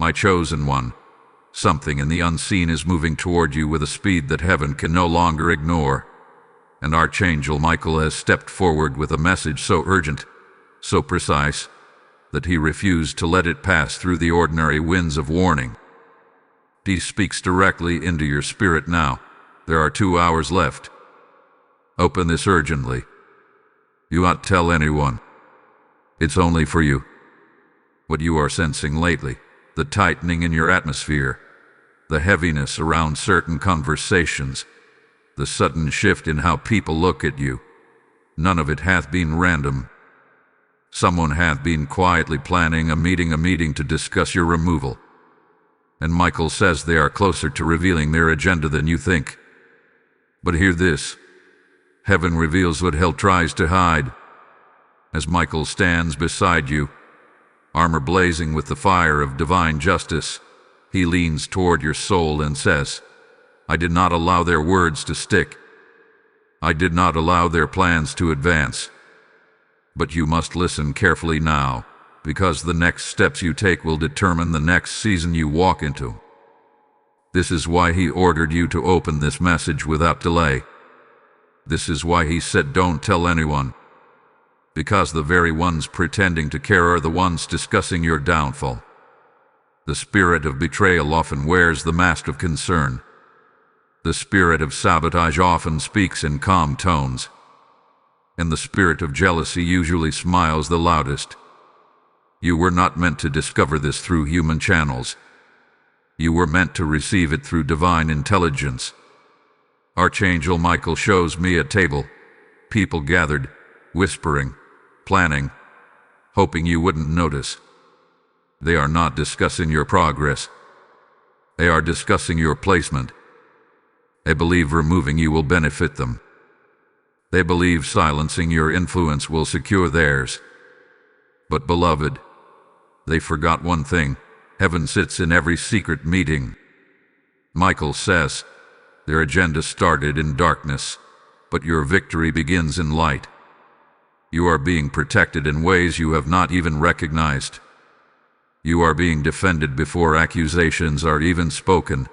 My chosen one, something in the unseen is moving toward you with a speed that heaven can no longer ignore. And Archangel Michael has stepped forward with a message so urgent, so precise, that he refused to let it pass through the ordinary winds of warning. He speaks directly into your spirit now. There are 2 hours left. Open this urgently. You ought to tell anyone. It's only for you. What you are sensing lately, the tightening in your atmosphere, the heaviness around certain conversations, the sudden shift in how people look at you, none of it hath been random. Someone hath been quietly planning a meeting to discuss your removal. And Michael says they are closer to revealing their agenda than you think. But hear this. Heaven reveals what hell tries to hide. As Michael stands beside you, armor blazing with the fire of divine justice, he leans toward your soul and says, I did not allow their words to stick. I did not allow their plans to advance. But you must listen carefully now, because the next steps you take will determine the next season you walk into. This is why he ordered you to open this message without delay. This is why he said don't tell anyone. Because the very ones pretending to care are the ones discussing your downfall. The spirit of betrayal often wears the mask of concern. The spirit of sabotage often speaks in calm tones. And the spirit of jealousy usually smiles the loudest. You were not meant to discover this through human channels. You were meant to receive it through divine intelligence. Archangel Michael shows me a table, people gathered, whispering, planning, hoping you wouldn't notice. They are not discussing your progress. They are discussing your placement. They believe removing you will benefit them. They believe silencing your influence will secure theirs. But beloved, they forgot one thing. Heaven sits in every secret meeting. Michael says, their agenda started in darkness, but your victory begins in light. You are being protected in ways you have not even recognized. You are being defended before accusations are even spoken.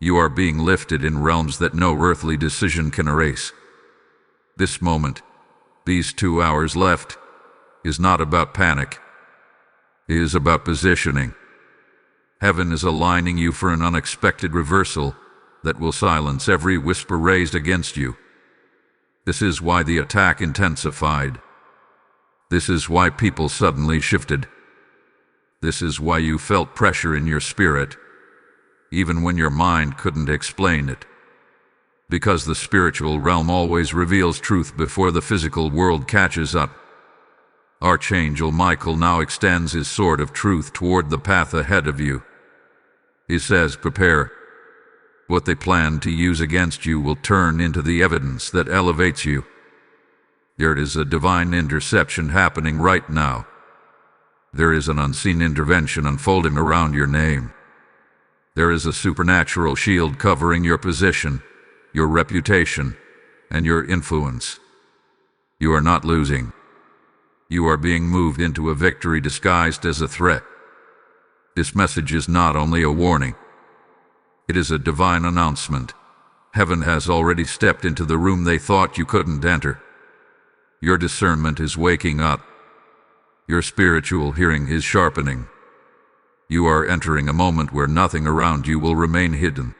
You are being lifted in realms that no earthly decision can erase. This moment, these 2 hours left, is not about panic. It is about positioning. Heaven is aligning you for an unexpected reversal that will silence every whisper raised against you. This is why the attack intensified. This is why people suddenly shifted. This is why you felt pressure in your spirit, even when your mind couldn't explain it. Because the spiritual realm always reveals truth before the physical world catches up. Archangel Michael now extends his sword of truth toward the path ahead of you. He says, prepare. What they plan to use against you will turn into the evidence that elevates you. There is a divine interception happening right now. There is an unseen intervention unfolding around your name. There is a supernatural shield covering your position, your reputation, and your influence. You are not losing. You are being moved into a victory disguised as a threat. This message is not only a warning. It is a divine announcement. Heaven has already stepped into the room they thought you couldn't enter. Your discernment is waking up. Your spiritual hearing is sharpening. You are entering a moment where nothing around you will remain hidden.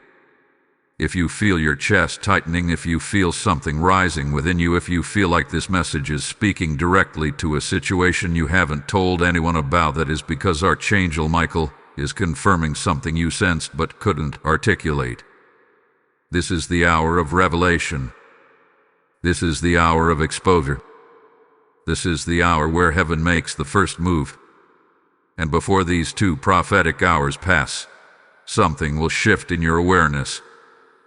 If you feel your chest tightening, if you feel something rising within you, if you feel like this message is speaking directly to a situation you haven't told anyone about, that is because Archangel Michael is confirming something you sensed but couldn't articulate. This is the hour of revelation. This is the hour of exposure. This is the hour where heaven makes the first move. And before these 2 prophetic hours pass, something will shift in your awareness.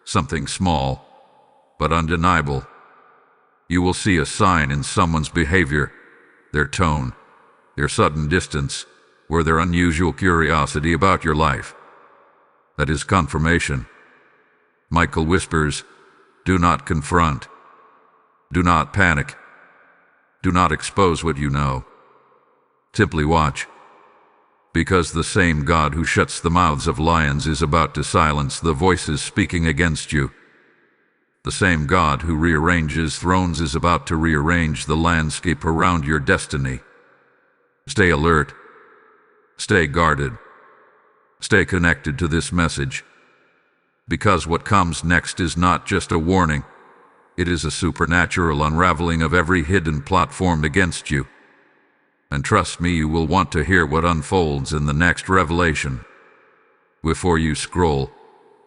Something small, but undeniable. You will see a sign in someone's behavior, their tone, their sudden distance, or their unusual curiosity about your life. That is confirmation. Michael whispers, do not confront. Do not panic. Do not expose what you know. Simply watch. Because the same God who shuts the mouths of lions is about to silence the voices speaking against you. The same God who rearranges thrones is about to rearrange the landscape around your destiny. Stay alert. Stay guarded. Stay connected to this message. Because what comes next is not just a warning. It is a supernatural unraveling of every hidden plot formed against you. And trust me, you will want to hear what unfolds in the next revelation. Before you scroll,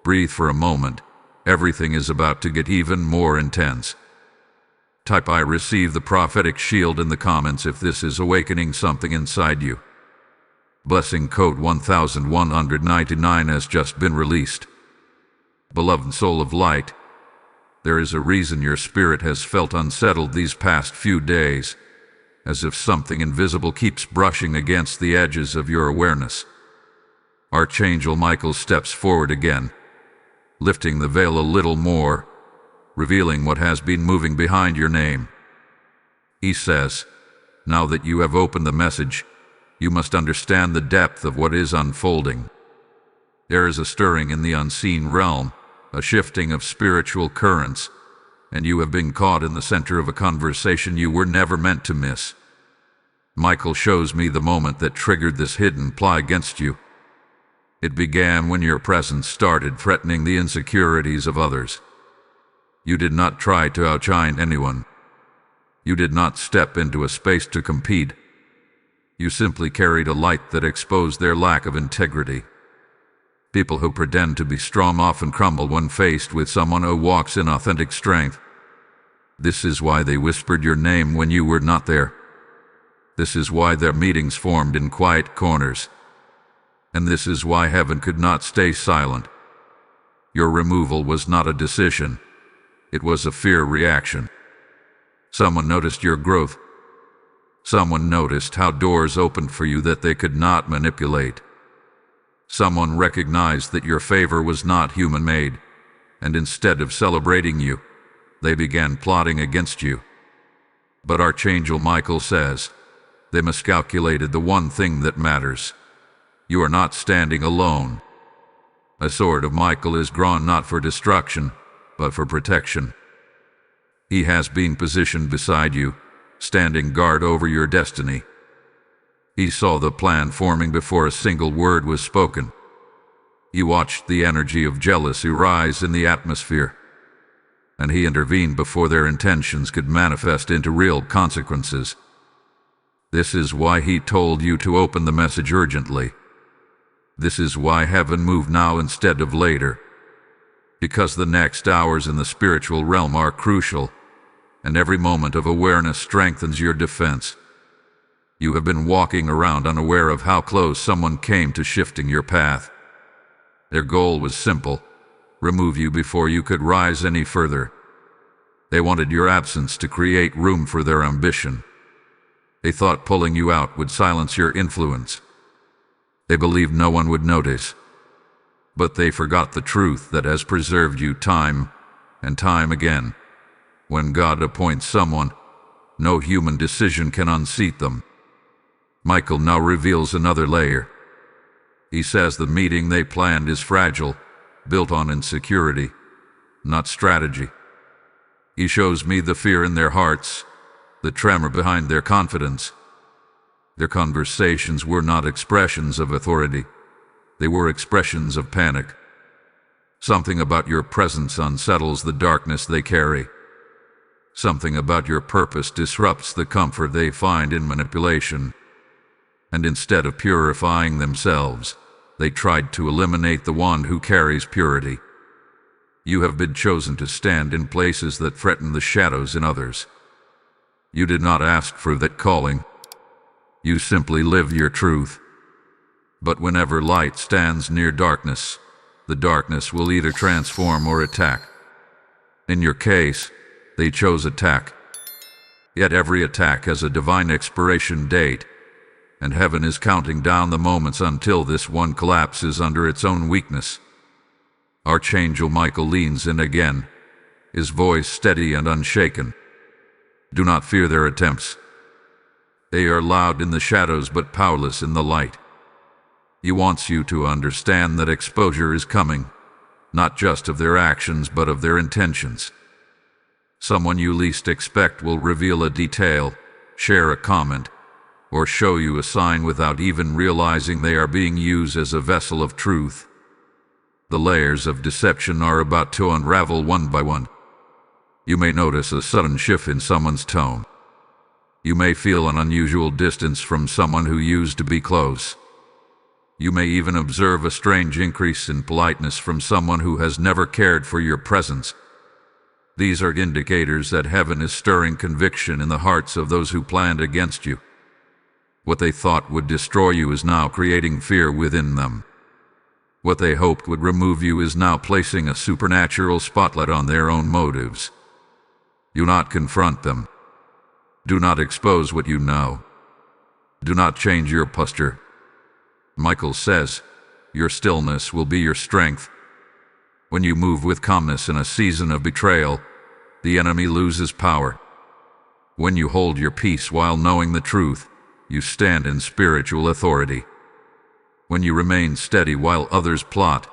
breathe for a moment. Everything is about to get even more intense. Type "I receive the prophetic shield" in the comments if this is awakening something inside you. Blessing code 1199 has just been released. Beloved soul of light, there is a reason your spirit has felt unsettled these past few days, as if something invisible keeps brushing against the edges of your awareness. Archangel Michael steps forward again, lifting the veil a little more, revealing what has been moving behind your name. He says, now that you have opened the message, you must understand the depth of what is unfolding. There is a stirring in the unseen realm, a shifting of spiritual currents, and you have been caught in the center of a conversation you were never meant to miss. Michael shows me the moment that triggered this hidden plot against you. It began when your presence started threatening the insecurities of others. You did not try to outshine anyone. You did not step into a space to compete. You simply carried a light that exposed their lack of integrity. People who pretend to be strong often crumble when faced with someone who walks in authentic strength. This is why they whispered your name when you were not there. This is why their meetings formed in quiet corners. And this is why heaven could not stay silent. Your removal was not a decision. It was a fear reaction. Someone noticed your growth. Someone noticed how doors opened for you that they could not manipulate. Someone recognized that your favor was not human-made, and instead of celebrating you, they began plotting against you. But Archangel Michael says, they miscalculated the one thing that matters. You are not standing alone. A sword of Michael is drawn not for destruction, but for protection. He has been positioned beside you, standing guard over your destiny. He saw the plan forming before a single word was spoken. He watched the energy of jealousy rise in the atmosphere, and he intervened before their intentions could manifest into real consequences. This is why he told you to open the message urgently. This is why heaven moved now instead of later. Because the next hours in the spiritual realm are crucial, and every moment of awareness strengthens your defense. You have been walking around unaware of how close someone came to shifting your path. Their goal was simple: remove you before you could rise any further. They wanted your absence to create room for their ambition. They thought pulling you out would silence your influence. They believed no one would notice. But they forgot the truth that has preserved you time and time again. When God appoints someone, no human decision can unseat them. Michael now reveals another layer. He says the meeting they planned is fragile, built on insecurity, not strategy. He shows me the fear in their hearts, the tremor behind their confidence. Their conversations were not expressions of authority. They were expressions of panic. Something about your presence unsettles the darkness they carry. Something about your purpose disrupts the comfort they find in manipulation. And instead of purifying themselves, they tried to eliminate the one who carries purity. You have been chosen to stand in places that threaten the shadows in others. You did not ask for that calling. You simply live your truth. But whenever light stands near darkness, the darkness will either transform or attack. In your case, they chose attack. Yet every attack has a divine expiration date, and heaven is counting down the moments until this one collapses under its own weakness. Archangel Michael leans in again, his voice steady and unshaken. Do not fear their attempts. They are loud in the shadows but powerless in the light. He wants you to understand that exposure is coming, not just of their actions but of their intentions. Someone you least expect will reveal a detail, share a comment, or show you a sign without even realizing they are being used as a vessel of truth. The layers of deception are about to unravel one by one. You may notice a sudden shift in someone's tone. You may feel an unusual distance from someone who used to be close. You may even observe a strange increase in politeness from someone who has never cared for your presence. These are indicators that heaven is stirring conviction in the hearts of those who planned against you. What they thought would destroy you is now creating fear within them. What they hoped would remove you is now placing a supernatural spotlight on their own motives. Do not confront them. Do not expose what you know. Do not change your posture. Michael says, your stillness will be your strength. When you move with calmness in a season of betrayal, the enemy loses power. When you hold your peace while knowing the truth, you stand in spiritual authority. When you remain steady while others plot,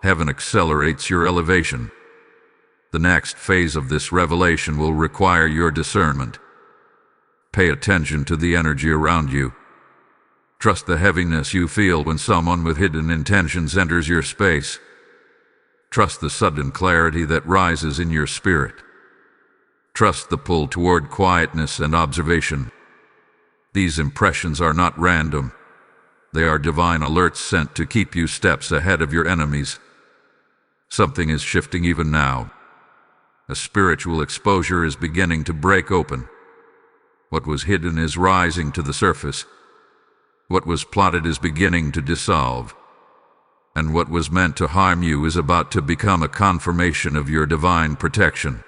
heaven accelerates your elevation. The next phase of this revelation will require your discernment. Pay attention to the energy around you. Trust the heaviness you feel when someone with hidden intentions enters your space. Trust the sudden clarity that rises in your spirit. Trust the pull toward quietness and observation. These impressions are not random. They are divine alerts sent to keep you steps ahead of your enemies. Something is shifting even now. A spiritual exposure is beginning to break open. What was hidden is rising to the surface. What was plotted is beginning to dissolve. And what was meant to harm you is about to become a confirmation of your divine protection.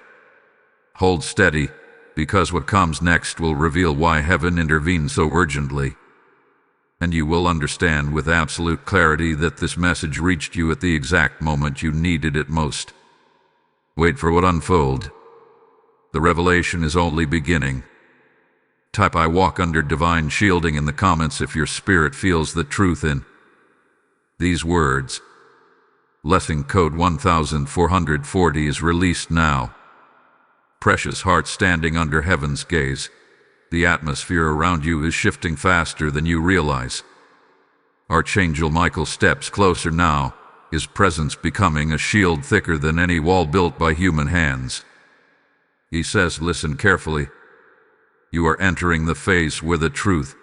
Hold steady, because what comes next will reveal why heaven intervened so urgently. And you will understand with absolute clarity that this message reached you at the exact moment you needed it most. Wait for what unfolds. The revelation is only beginning. Type "I walk under divine shielding" in the comments if your spirit feels the truth in these words. Lesson code 1440 is released now. Precious heart standing under heaven's gaze. The atmosphere around you is shifting faster than you realize. Archangel Michael steps closer now, his presence becoming a shield thicker than any wall built by human hands. He says, listen carefully. You are entering the phase where the truth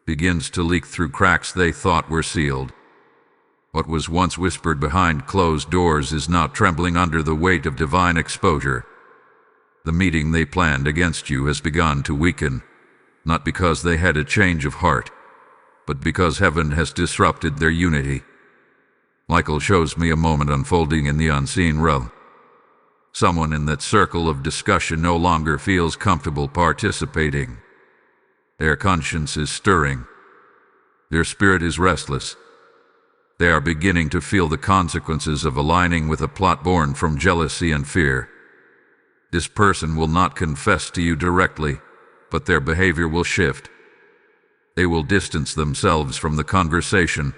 begins to leak through cracks they thought were sealed. What was once whispered behind closed doors is now trembling under the weight of divine exposure. The meeting they planned against you has begun to weaken, not because they had a change of heart, but because heaven has disrupted their unity. Michael shows me a moment unfolding in the unseen realm. Someone in that circle of discussion no longer feels comfortable participating. Their conscience is stirring. Their spirit is restless. They are beginning to feel the consequences of aligning with a plot born from jealousy and fear. This person will not confess to you directly, but their behavior will shift. They will distance themselves from the conversation,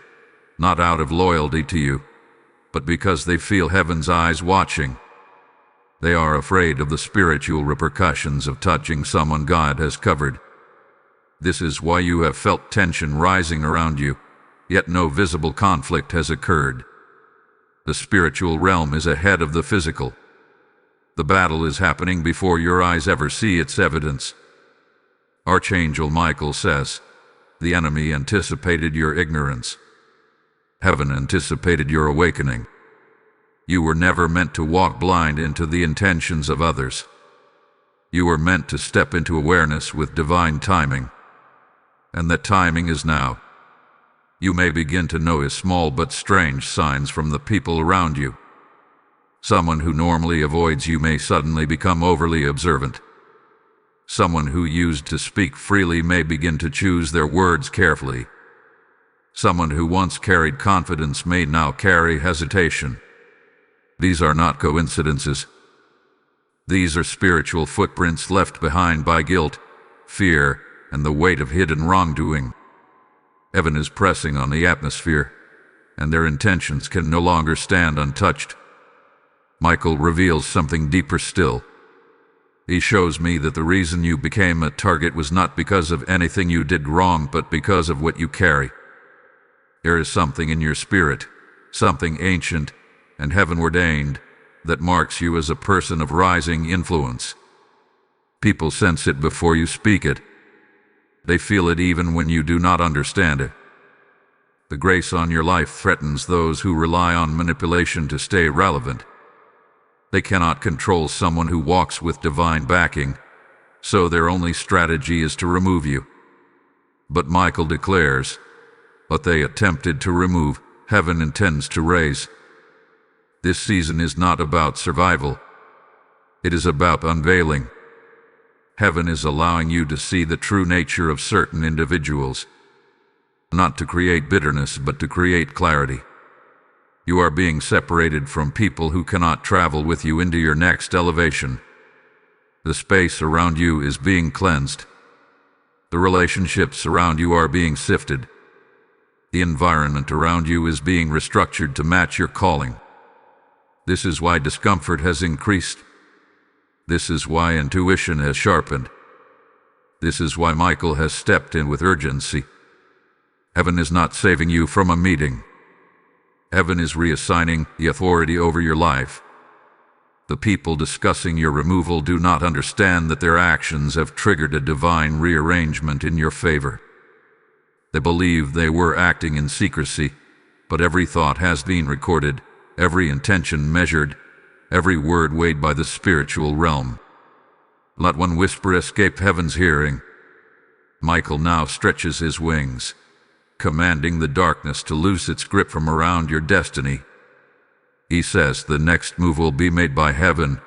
not out of loyalty to you, but because they feel heaven's eyes watching. They are afraid of the spiritual repercussions of touching someone God has covered. This is why you have felt tension rising around you, yet no visible conflict has occurred. The spiritual realm is ahead of the physical. The battle is happening before your eyes ever see its evidence. Archangel Michael says, the enemy anticipated your ignorance. Heaven anticipated your awakening. You were never meant to walk blind into the intentions of others. You were meant to step into awareness with divine timing. And that timing is now. You may begin to notice small but strange signs from the people around you. Someone who normally avoids you may suddenly become overly observant. Someone who used to speak freely may begin to choose their words carefully. Someone who once carried confidence may now carry hesitation. These are not coincidences. These are spiritual footprints left behind by guilt, fear, and the weight of hidden wrongdoing. Heaven is pressing on the atmosphere, and their intentions can no longer stand untouched. Michael reveals something deeper still. He shows me that the reason you became a target was not because of anything you did wrong, but because of what you carry. There is something in your spirit, something ancient and heaven-ordained, that marks you as a person of rising influence. People sense it before you speak it. They feel it even when you do not understand it. The grace on your life threatens those who rely on manipulation to stay relevant. They cannot control someone who walks with divine backing, so their only strategy is to remove you. But Michael declares, what they attempted to remove, heaven intends to raise. This season is not about survival. It is about unveiling. Heaven is allowing you to see the true nature of certain individuals, not to create bitterness, but to create clarity. You are being separated from people who cannot travel with you into your next elevation. The space around you is being cleansed. The relationships around you are being sifted. The environment around you is being restructured to match your calling. This is why discomfort has increased. This is why intuition has sharpened. This is why Michael has stepped in with urgency. Heaven is not saving you from a meeting. Heaven is reassigning the authority over your life. The people discussing your removal do not understand that their actions have triggered a divine rearrangement in your favor. They believe they were acting in secrecy, but every thought has been recorded, every intention measured, every word weighed by the spiritual realm. Let one whisper escape heaven's hearing. Michael now stretches his wings, commanding the darkness to loose its grip from around your destiny. He says the next move will be made by heaven,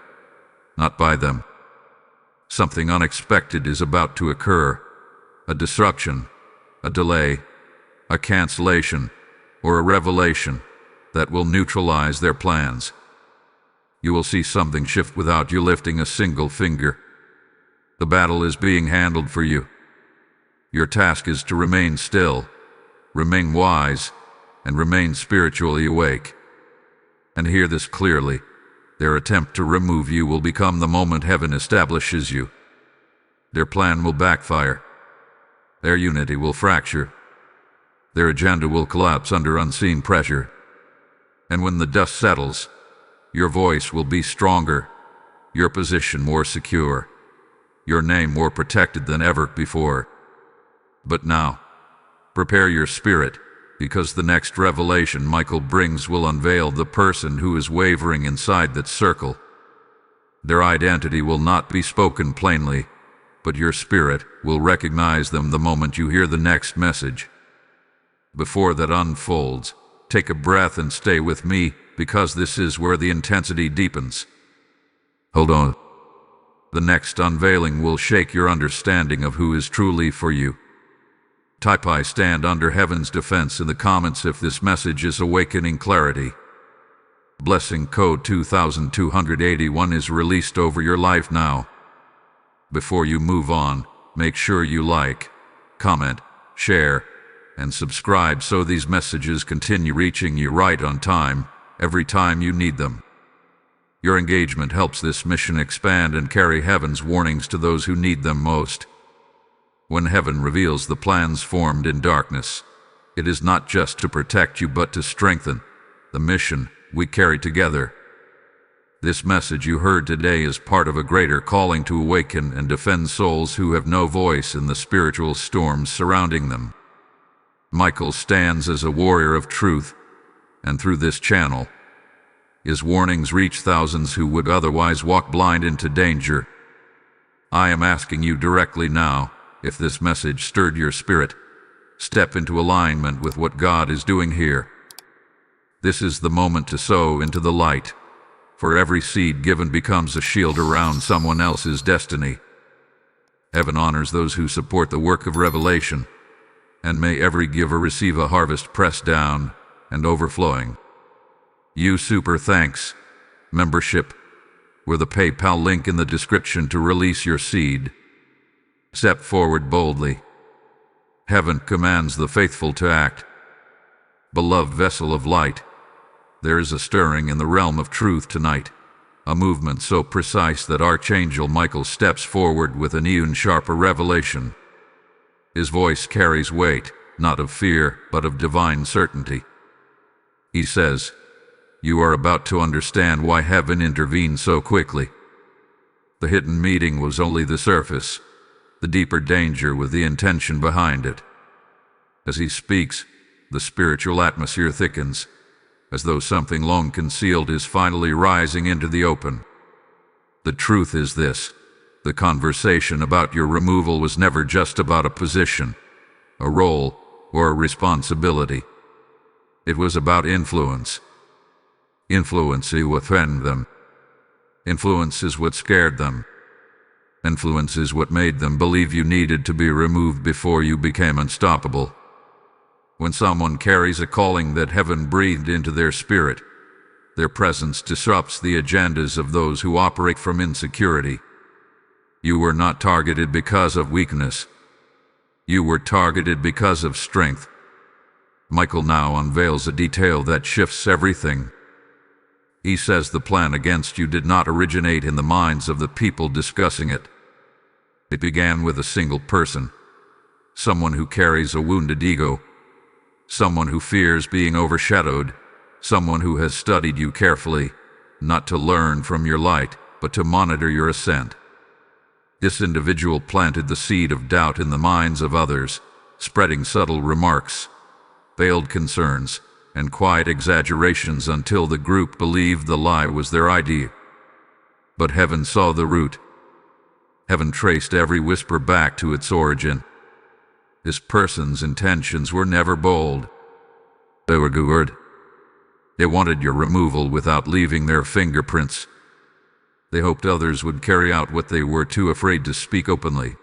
not by them. Something unexpected is about to occur, a disruption, a delay, a cancellation, or a revelation that will neutralize their plans. You will see something shift without you lifting a single finger. The battle is being handled for you. Your task is to remain still, remain wise, and remain spiritually awake. And hear this clearly. Their attempt to remove you will become the moment heaven establishes you. Their plan will backfire. Their unity will fracture. Their agenda will collapse under unseen pressure. And when the dust settles, your voice will be stronger, your position more secure, your name more protected than ever before. But now, prepare your spirit, because the next revelation Michael brings will unveil the person who is wavering inside that circle. Their identity will not be spoken plainly, but your spirit will recognize them the moment you hear the next message. Before that unfolds, take a breath and stay with me, because this is where the intensity deepens. Hold on. The next unveiling will shake your understanding of who is truly for you. Type I stand under heaven's defense in the comments if this message is awakening clarity. Blessing code 2281 is released over your life now. Before you move on, make sure you like, comment, share, and subscribe so these messages continue reaching you right on time, every time you need them. Your engagement helps this mission expand and carry heaven's warnings to those who need them most. When heaven reveals the plans formed in darkness, it is not just to protect you but to strengthen the mission we carry together. This message you heard today is part of a greater calling to awaken and defend souls who have no voice in the spiritual storms surrounding them. Michael stands as a warrior of truth, and through this channel, his warnings reach thousands who would otherwise walk blind into danger. I am asking you directly now, if this message stirred your spirit, step into alignment with what God is doing here. This is the moment to sow into the light, for every seed given becomes a shield around someone else's destiny. Heaven honors those who support the work of revelation, and may every giver receive a harvest pressed down and overflowing. You super thanks, membership, with a PayPal link in the description to release your seed. Step forward boldly. Heaven commands the faithful to act. Beloved vessel of light, there is a stirring in the realm of truth tonight, a movement so precise that Archangel Michael steps forward with an even sharper revelation. His voice carries weight, not of fear, but of divine certainty. He says, "You are about to understand why heaven intervened so quickly." The hidden meeting was only the surface, the deeper danger with the intention behind it. As he speaks, the spiritual atmosphere thickens, as though something long concealed is finally rising into the open. The truth is this: the conversation about your removal was never just about a position, a role, or a responsibility. It was about influence. Influence is what threatened them. Influence is what scared them. Influence is what made them believe you needed to be removed before you became unstoppable. When someone carries a calling that heaven breathed into their spirit, their presence disrupts the agendas of those who operate from insecurity. You were not targeted because of weakness. You were targeted because of strength. Michael now unveils a detail that shifts everything. He says the plan against you did not originate in the minds of the people discussing it. It began with a single person, someone who carries a wounded ego, someone who fears being overshadowed, someone who has studied you carefully, not to learn from your light, but to monitor your ascent. This individual planted the seed of doubt in the minds of others, spreading subtle remarks, veiled concerns, and quiet exaggerations until the group believed the lie was their idea. But heaven saw the root. Heaven traced every whisper back to its origin. This person's intentions were never bold. They were good. They wanted your removal without leaving their fingerprints. They hoped others would carry out what they were too afraid to speak openly.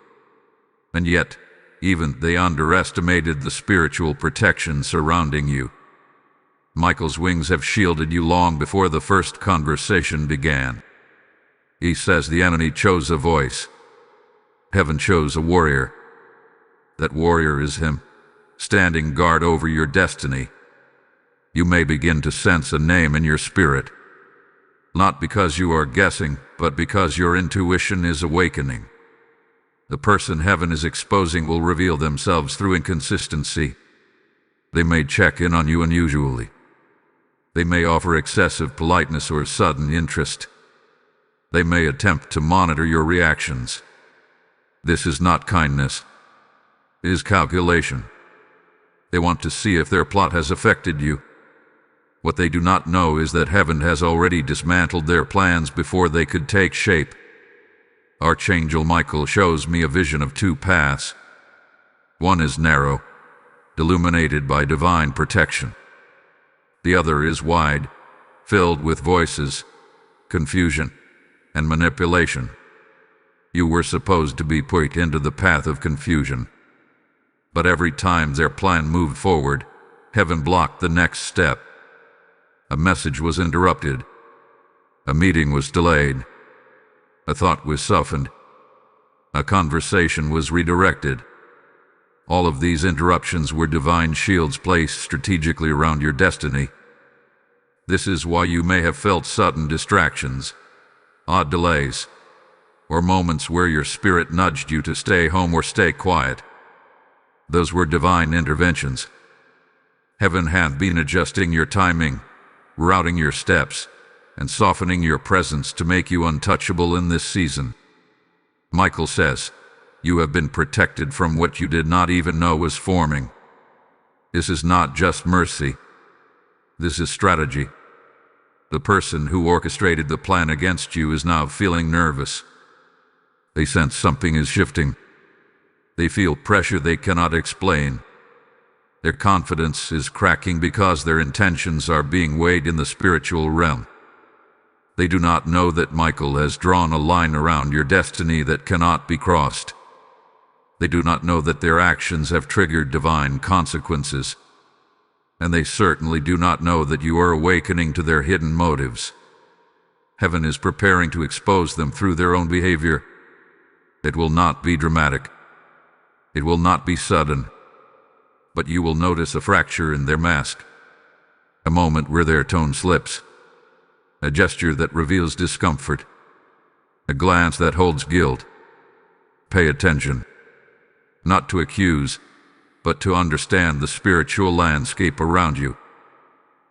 And yet, even they underestimated the spiritual protection surrounding you. Michael's wings have shielded you long before the first conversation began. He says the enemy chose a voice. Heaven chose a warrior. That warrior is him, standing guard over your destiny. You may begin to sense a name in your spirit. Not because you are guessing, but because your intuition is awakening. The person heaven is exposing will reveal themselves through inconsistency. They may check in on you unusually. They may offer excessive politeness or sudden interest. They may attempt to monitor your reactions. This is not kindness. It is calculation. They want to see if their plot has affected you. What they do not know is that heaven has already dismantled their plans before they could take shape. Archangel Michael shows me a vision of two paths. One is narrow, illuminated by divine protection. The other is wide, filled with voices, confusion, and manipulation. You were supposed to be put into the path of confusion. But every time their plan moved forward, heaven blocked the next step. A message was interrupted. A meeting was delayed. A thought was softened. A conversation was redirected. All of these interruptions were divine shields placed strategically around your destiny. This is why you may have felt sudden distractions, odd delays, or moments where your spirit nudged you to stay home or stay quiet. Those were divine interventions. Heaven had been adjusting your timing, routing your steps, and softening your presence to make you untouchable in this season. Michael says, you have been protected from what you did not even know was forming. This is not just mercy. This is strategy. The person who orchestrated the plan against you is now feeling nervous. They sense something is shifting. They feel pressure they cannot explain. Their confidence is cracking because their intentions are being weighed in the spiritual realm. They do not know that Michael has drawn a line around your destiny that cannot be crossed. They do not know that their actions have triggered divine consequences. And they certainly do not know that you are awakening to their hidden motives. Heaven is preparing to expose them through their own behavior. It will not be dramatic. It will not be sudden. but you will notice a fracture in their mask, a moment where their tone slips, a gesture that reveals discomfort, a glance that holds guilt. Pay attention, not to accuse, but to understand the spiritual landscape around you.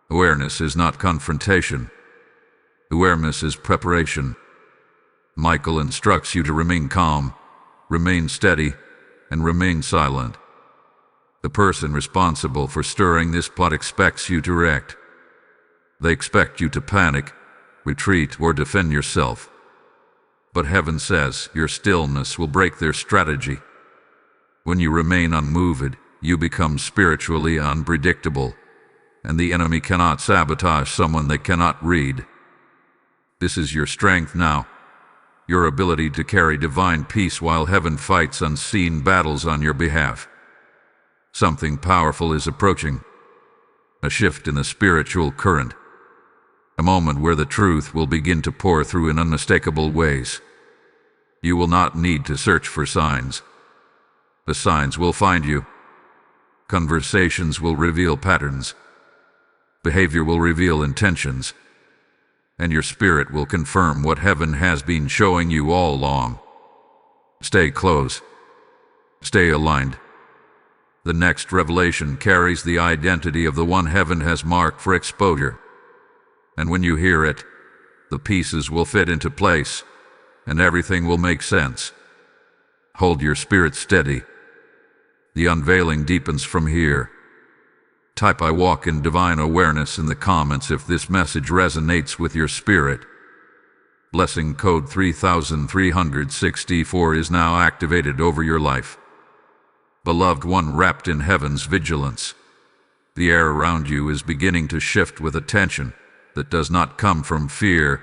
Awareness is not confrontation. Awareness is preparation. Michael instructs you to remain calm, remain steady, and remain silent. The person responsible for stirring this pot expects you to react. They expect you to panic, retreat, or defend yourself. But heaven says your stillness will break their strategy. When you remain unmoved, you become spiritually unpredictable, and the enemy cannot sabotage someone they cannot read. This is your strength now, your ability to carry divine peace while heaven fights unseen battles on your behalf. Something powerful is approaching, a shift in the spiritual current, a moment where the truth will begin to pour through in unmistakable ways. You will not need to search for signs. The signs will find you. Conversations will reveal patterns. Behavior will reveal intentions. And your spirit will confirm what heaven has been showing you all along. Stay close. Stay aligned. The next revelation carries the identity of the one heaven has marked for exposure. And when you hear it, the pieces will fit into place, and everything will make sense. Hold your spirit steady. The unveiling deepens from here. Type "I walk in divine awareness" in the comments if this message resonates with your spirit. Blessing code 3364 is now activated over your life. Beloved one wrapped in heaven's vigilance, the air around you is beginning to shift with a tension that does not come from fear,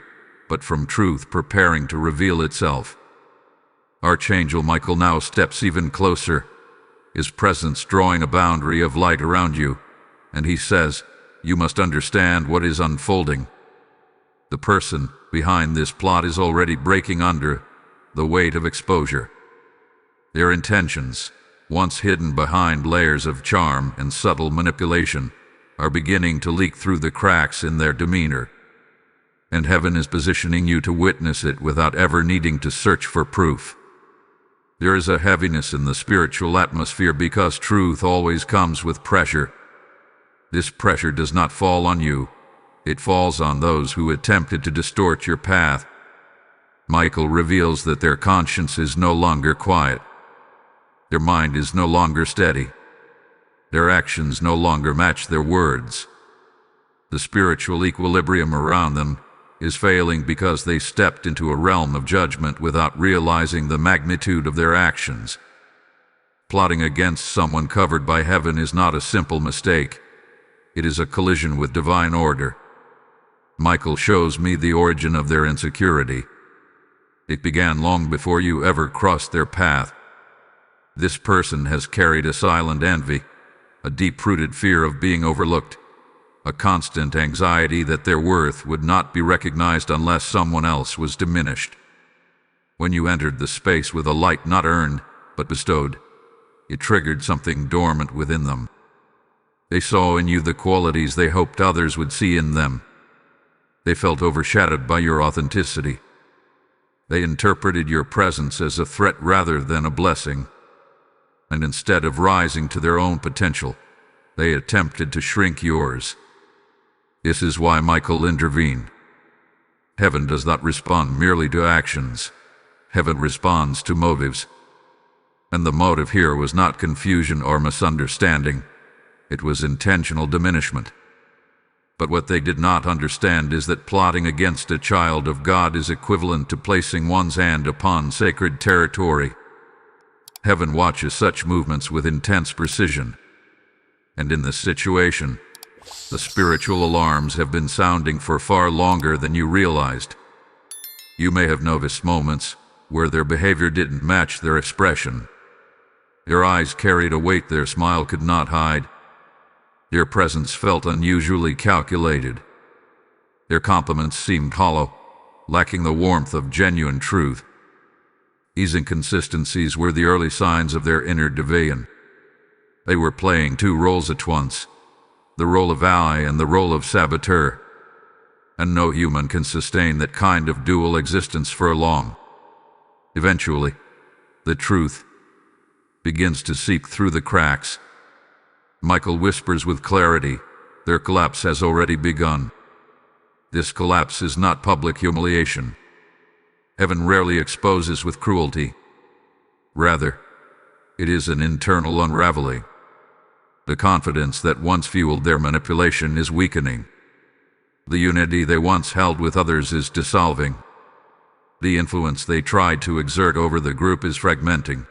but from truth preparing to reveal itself. Archangel Michael now steps even closer, his presence drawing a boundary of light around you, and he says, "You must understand what is unfolding." The person behind this plot is already breaking under the weight of exposure. Their intentions, once hidden behind layers of charm and subtle manipulation, are beginning to leak through the cracks in their demeanor. And heaven is positioning you to witness it without ever needing to search for proof. There is a heaviness in the spiritual atmosphere because truth always comes with pressure. This pressure does not fall on you. It falls on those who attempted to distort your path. Michael reveals that their conscience is no longer quiet. Their mind is no longer steady. Their actions no longer match their words. The spiritual equilibrium around them is failing because they stepped into a realm of judgment without realizing the magnitude of their actions. Plotting against someone covered by heaven is not a simple mistake. It is a collision with divine order. Michael shows me the origin of their insecurity. It began long before you ever crossed their path. This person has carried a silent envy, a deep-rooted fear of being overlooked, a constant anxiety that their worth would not be recognized unless someone else was diminished. When you entered the space with a light not earned, but bestowed, it triggered something dormant within them. They saw in you the qualities they hoped others would see in them. They felt overshadowed by your authenticity. They interpreted your presence as a threat rather than a blessing. And instead of rising to their own potential, they attempted to shrink yours. This is why Michael intervened. Heaven does not respond merely to actions. Heaven responds to motives. And the motive here was not confusion or misunderstanding. It was intentional diminishment. But what they did not understand is that plotting against a child of God is equivalent to placing one's hand upon sacred territory. Heaven watches such movements with intense precision. And in this situation, the spiritual alarms have been sounding for far longer than you realized. You may have noticed moments where their behavior didn't match their expression. Their eyes carried a weight their smile could not hide. Their presence felt unusually calculated. Their compliments seemed hollow, lacking the warmth of genuine truth. These inconsistencies were the early signs of their inner division. They were playing two roles at once, the role of ally and the role of saboteur, and no human can sustain that kind of dual existence for long. Eventually, the truth begins to seep through the cracks. Michael whispers with clarity, their collapse has already begun. This collapse is not public humiliation. Heaven rarely exposes with cruelty. Rather, it is an internal unraveling. The confidence that once fueled their manipulation is weakening. The unity they once held with others is dissolving. The influence they tried to exert over the group is fragmenting.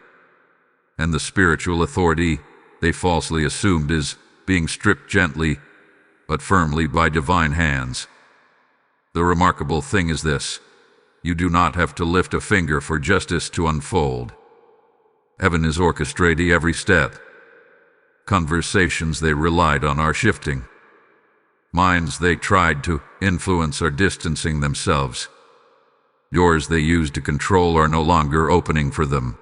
And the spiritual authority they falsely assumed is being stripped gently, but firmly by divine hands. The remarkable thing is this: you do not have to lift a finger for justice to unfold. Heaven is orchestrating every step. Conversations they relied on are shifting. Minds they tried to influence are distancing themselves. Doors they used to control are no longer opening for them.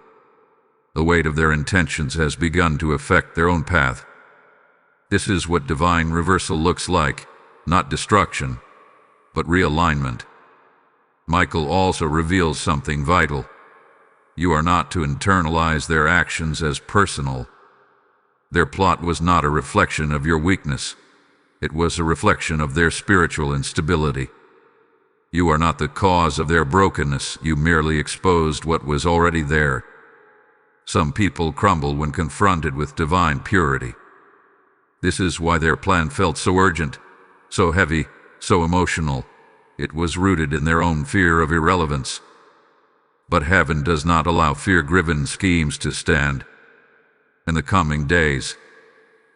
The weight of their intentions has begun to affect their own path. This is what divine reversal looks like, not destruction, but realignment. Michael also reveals something vital. You are not to internalize their actions as personal. Their plot was not a reflection of your weakness. It was a reflection of their spiritual instability. You are not the cause of their brokenness. You merely exposed what was already there. Some people crumble when confronted with divine purity. This is why their plan felt so urgent, so heavy, so emotional. It was rooted in their own fear of irrelevance. But heaven does not allow fear-driven schemes to stand. In the coming days,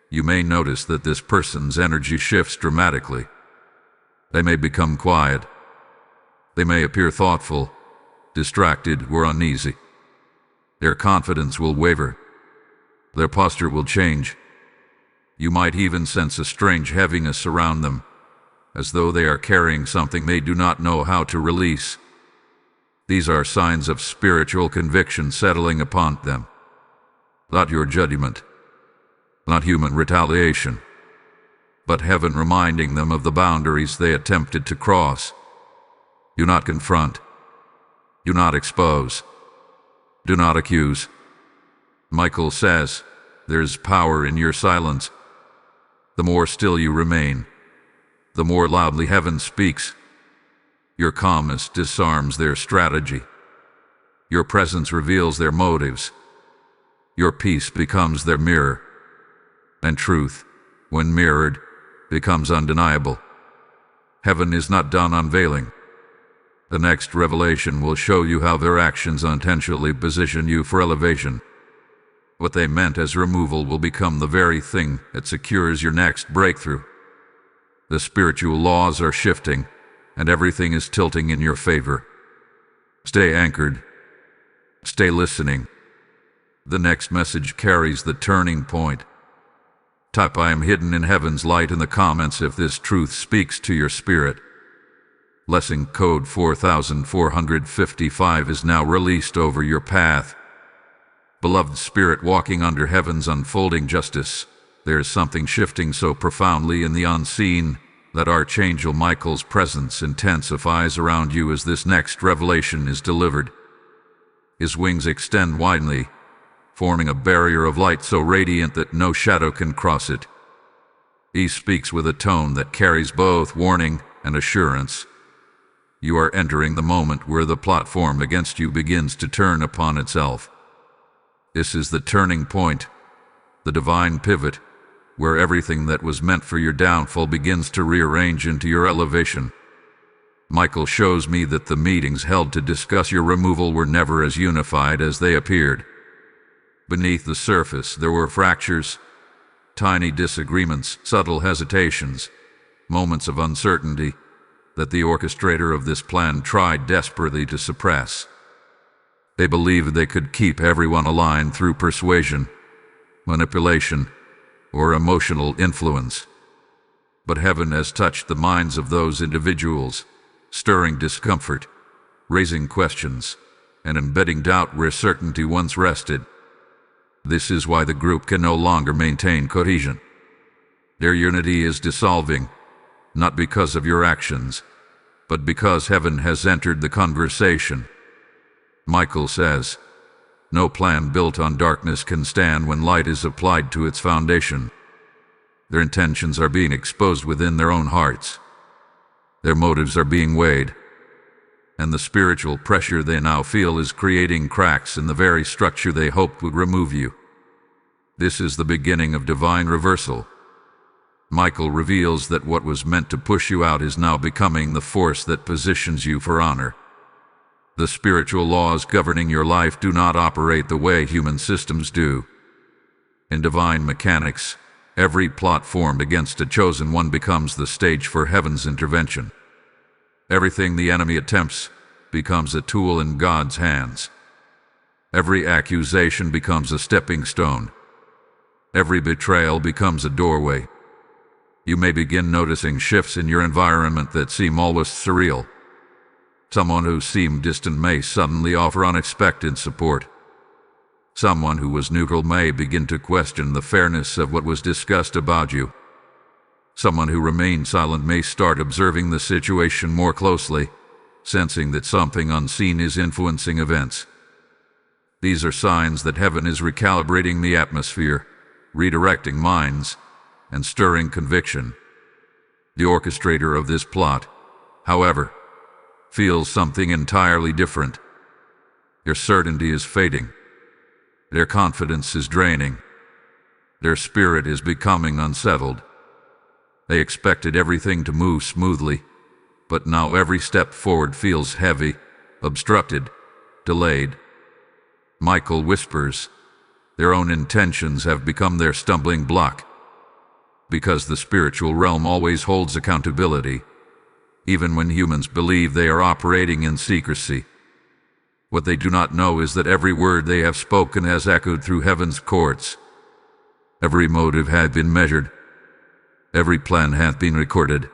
you may notice that this person's energy shifts dramatically. They may become quiet. They may appear thoughtful, distracted, or uneasy. Their confidence will waver. Their posture will change. You might even sense a strange heaviness around them, as though they are carrying something they do not know how to release. These are signs of spiritual conviction settling upon them. Not your judgment, not human retaliation, but heaven reminding them of the boundaries they attempted to cross. Do not confront. Do not expose. Do not accuse. Michael says, there's power in your silence. The more still you remain, the more loudly heaven speaks. Your calmness disarms their strategy. Your presence reveals their motives. Your peace becomes their mirror. And truth, when mirrored, becomes undeniable. Heaven is not done unveiling. The next revelation will show you how their actions unintentionally position you for elevation. What they meant as removal will become the very thing that secures your next breakthrough. The spiritual laws are shifting, and everything is tilting in your favor. Stay anchored. Stay listening. The next message carries the turning point. Type "I am hidden in heaven's light" in the comments if this truth speaks to your spirit. Lesson code 4455 is now released over your path. Beloved spirit walking under heaven's unfolding justice, there is something shifting so profoundly in the unseen that Archangel Michael's presence intensifies around you as this next revelation is delivered. His wings extend widely, forming a barrier of light so radiant that no shadow can cross it. He speaks with a tone that carries both warning and assurance. You are entering the moment where the plot formed against you begins to turn upon itself. This is the turning point, the divine pivot, where everything that was meant for your downfall begins to rearrange into your elevation. Michael shows me that the meetings held to discuss your removal were never as unified as they appeared. Beneath the surface, there were fractures, tiny disagreements, subtle hesitations, moments of uncertainty that the orchestrator of this plan tried desperately to suppress. They believed they could keep everyone aligned through persuasion, manipulation, or emotional influence. But heaven has touched the minds of those individuals, stirring discomfort, raising questions, and embedding doubt where certainty once rested. This is why the group can no longer maintain cohesion. Their unity is dissolving, not because of your actions, but because heaven has entered the conversation. Michael says, "No plan built on darkness can stand when light is applied to its foundation." Their intentions are being exposed within their own hearts. Their motives are being weighed, and the spiritual pressure they now feel is creating cracks in the very structure they hoped would remove you. This is the beginning of divine reversal. Michael reveals that what was meant to push you out is now becoming the force that positions you for honor. The spiritual laws governing your life do not operate the way human systems do. In divine mechanics, every plot formed against a chosen one becomes the stage for heaven's intervention. Everything the enemy attempts becomes a tool in God's hands. Every accusation becomes a stepping stone. Every betrayal becomes a doorway. You may begin noticing shifts in your environment that seem almost surreal. Someone who seemed distant may suddenly offer unexpected support. Someone who was neutral may begin to question the fairness of what was discussed about you. Someone who remained silent may start observing the situation more closely, sensing that something unseen is influencing events. These are signs that heaven is recalibrating the atmosphere, redirecting minds, and stirring conviction. The orchestrator of this plot, however, feels something entirely different. Their certainty is fading. Their confidence is draining. Their spirit is becoming unsettled. They expected everything to move smoothly, but now every step forward feels heavy, obstructed, delayed. Michael whispers, their own intentions have become their stumbling block. Because the spiritual realm always holds accountability, even when humans believe they are operating in secrecy. What they do not know is that every word they have spoken has echoed through heaven's courts. Every motive had been measured. Every plan hath been recorded.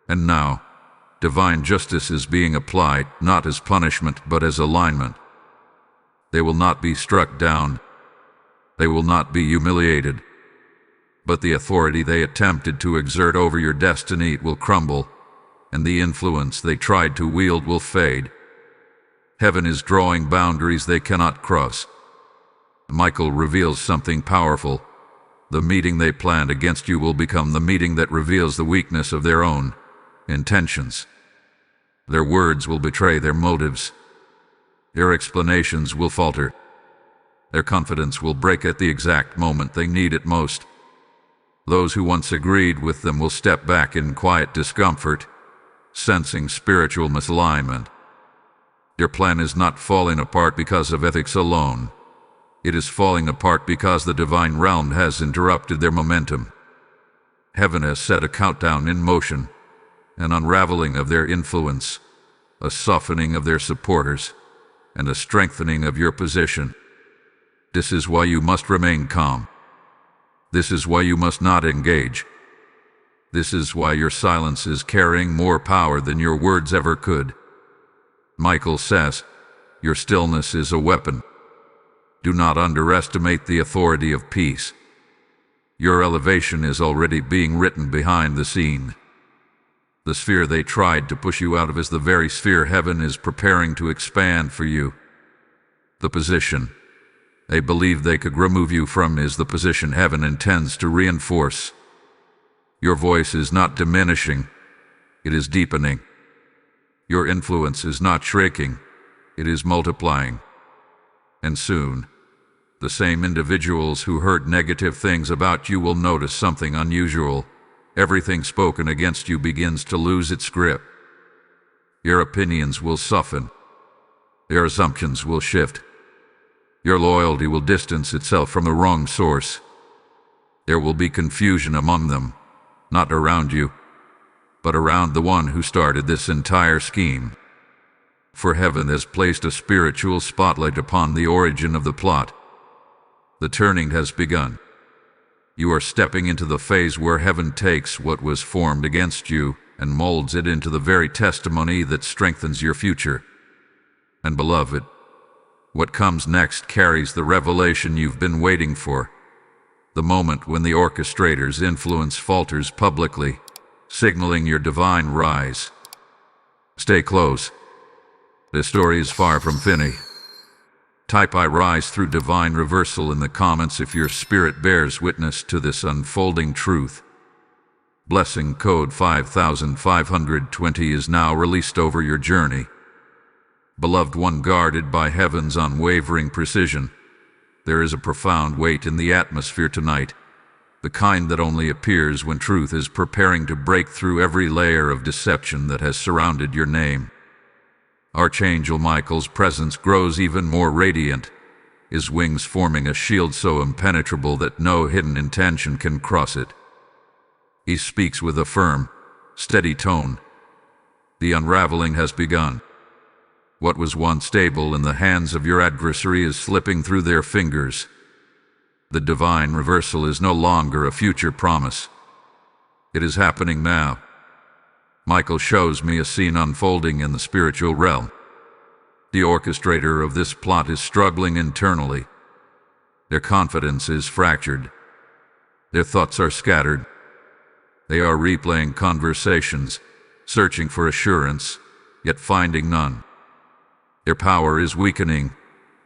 And now, divine justice is being applied, not as punishment, but as alignment. They will not be struck down. They will not be humiliated. But the authority they attempted to exert over your destiny will crumble, and the influence they tried to wield will fade. Heaven is drawing boundaries they cannot cross. Michael reveals something powerful. The meeting they planned against you will become the meeting that reveals the weakness of their own intentions. Their words will betray their motives. Their explanations will falter. Their confidence will break at the exact moment they need it most. Those who once agreed with them will step back in quiet discomfort, sensing spiritual misalignment. Your plan is not falling apart because of ethics alone. It is falling apart because the divine realm has interrupted their momentum. Heaven has set a countdown in motion, an unraveling of their influence, a softening of their supporters, and a strengthening of your position. This is why you must remain calm. This is why you must not engage. This is why your silence is carrying more power than your words ever could. Michael says, your stillness is a weapon. Do not underestimate the authority of peace. Your elevation is already being written behind the scene. The sphere they tried to push you out of is the very sphere heaven is preparing to expand for you. The position they believed they could remove you from is the position heaven intends to reinforce. Your voice is not diminishing, it is deepening. Your influence is not shrinking, it is multiplying. And soon, the same individuals who heard negative things about you will notice something unusual. Everything spoken against you begins to lose its grip. Your opinions will soften. Your assumptions will shift. Your loyalty will distance itself from the wrong source. There will be confusion among them, not around you, but around the one who started this entire scheme. For heaven has placed a spiritual spotlight upon the origin of the plot. The turning has begun. You are stepping into the phase where heaven takes what was formed against you and molds it into the very testimony that strengthens your future. And beloved, What comes next carries the revelation you've been waiting for. The moment when the orchestrator's influence falters publicly, signaling your divine rise. Stay close. This story is far from finished. Type "I rise" through divine reversal in the comments if your spirit bears witness to this unfolding truth. Blessing code 5520 is now released over your journey. Beloved one, guarded by heaven's unwavering precision, there is a profound weight in the atmosphere tonight, the kind that only appears when truth is preparing to break through every layer of deception that has surrounded your name. Archangel Michael's presence grows even more radiant, his wings forming a shield so impenetrable that no hidden intention can cross it. He speaks with a firm, steady tone. The unraveling has begun. What was once stable in the hands of your adversary is slipping through their fingers. The divine reversal is no longer a future promise. It is happening now. Michael shows me a scene unfolding in the spiritual realm. The orchestrator of this plot is struggling internally. Their confidence is fractured. Their thoughts are scattered. They are replaying conversations, searching for assurance, yet finding none. Their power is weakening,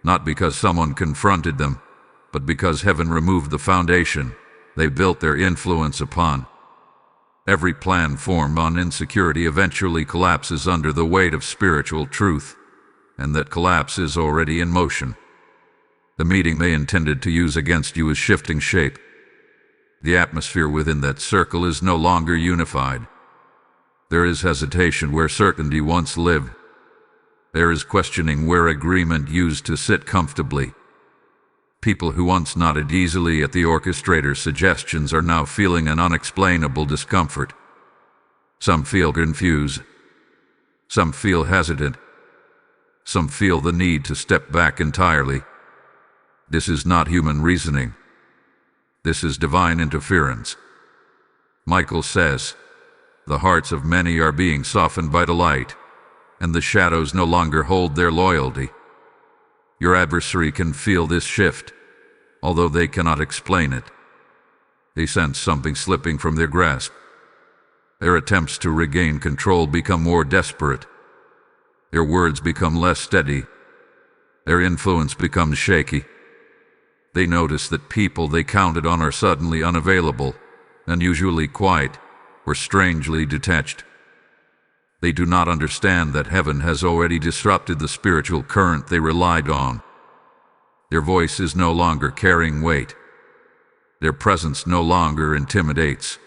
not because someone confronted them, but because heaven removed the foundation they built their influence upon. Every plan formed on insecurity eventually collapses under the weight of spiritual truth, and that collapse is already in motion. The meeting they intended to use against you is shifting shape. The atmosphere within that circle is no longer unified. There is hesitation where certainty once lived. There is questioning where agreement used to sit comfortably. People who once nodded easily at the orchestrator's suggestions are now feeling an unexplainable discomfort. Some feel confused. Some feel hesitant. Some feel the need to step back entirely. This is not human reasoning. This is divine interference. Michael says, "The hearts of many are being softened by the light, and the shadows no longer hold their loyalty." Your adversary can feel this shift, although they cannot explain it. They sense something slipping from their grasp. Their attempts to regain control become more desperate. Their words become less steady. Their influence becomes shaky. They notice that people they counted on are suddenly unavailable, unusually quiet, or strangely detached. They do not understand that heaven has already disrupted the spiritual current they relied on. Their voice is no longer carrying weight. Their presence no longer intimidates.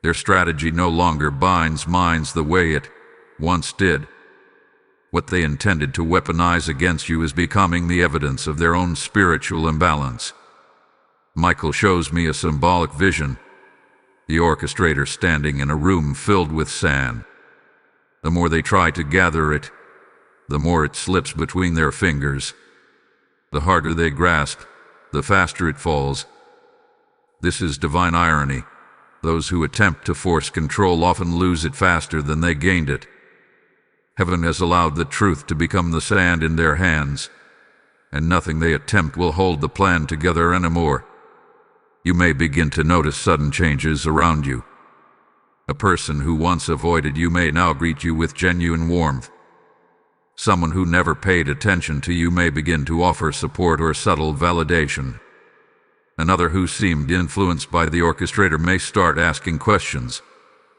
Their strategy no longer binds minds the way it once did. What they intended to weaponize against you is becoming the evidence of their own spiritual imbalance. Michael shows me a symbolic vision. The orchestrator standing in a room filled with sand. The more they try to gather it, the more it slips between their fingers. The harder they grasp, the faster it falls. This is divine irony. Those who attempt to force control often lose it faster than they gained it. Heaven has allowed the truth to become the sand in their hands, and nothing they attempt will hold the plan together anymore. You may begin to notice sudden changes around you. A person who once avoided you may now greet you with genuine warmth. Someone who never paid attention to you may begin to offer support or subtle validation. Another who seemed influenced by the orchestrator may start asking questions,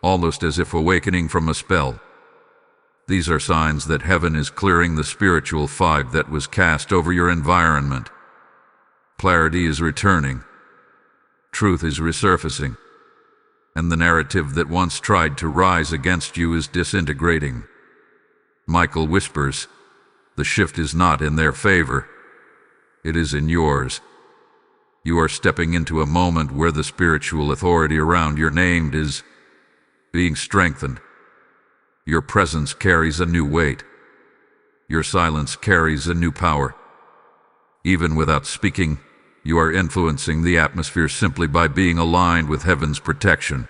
almost as if awakening from a spell. These are signs that heaven is clearing the spiritual fog that was cast over your environment. Clarity is returning. Truth is resurfacing. And the narrative that once tried to rise against you is disintegrating. Michael whispers, "The shift is not in their favor. It is in yours." You are stepping into a moment where the spiritual authority around your name is being strengthened. Your presence carries a new weight. Your silence carries a new power. Even without speaking, you are influencing the atmosphere simply by being aligned with heaven's protection.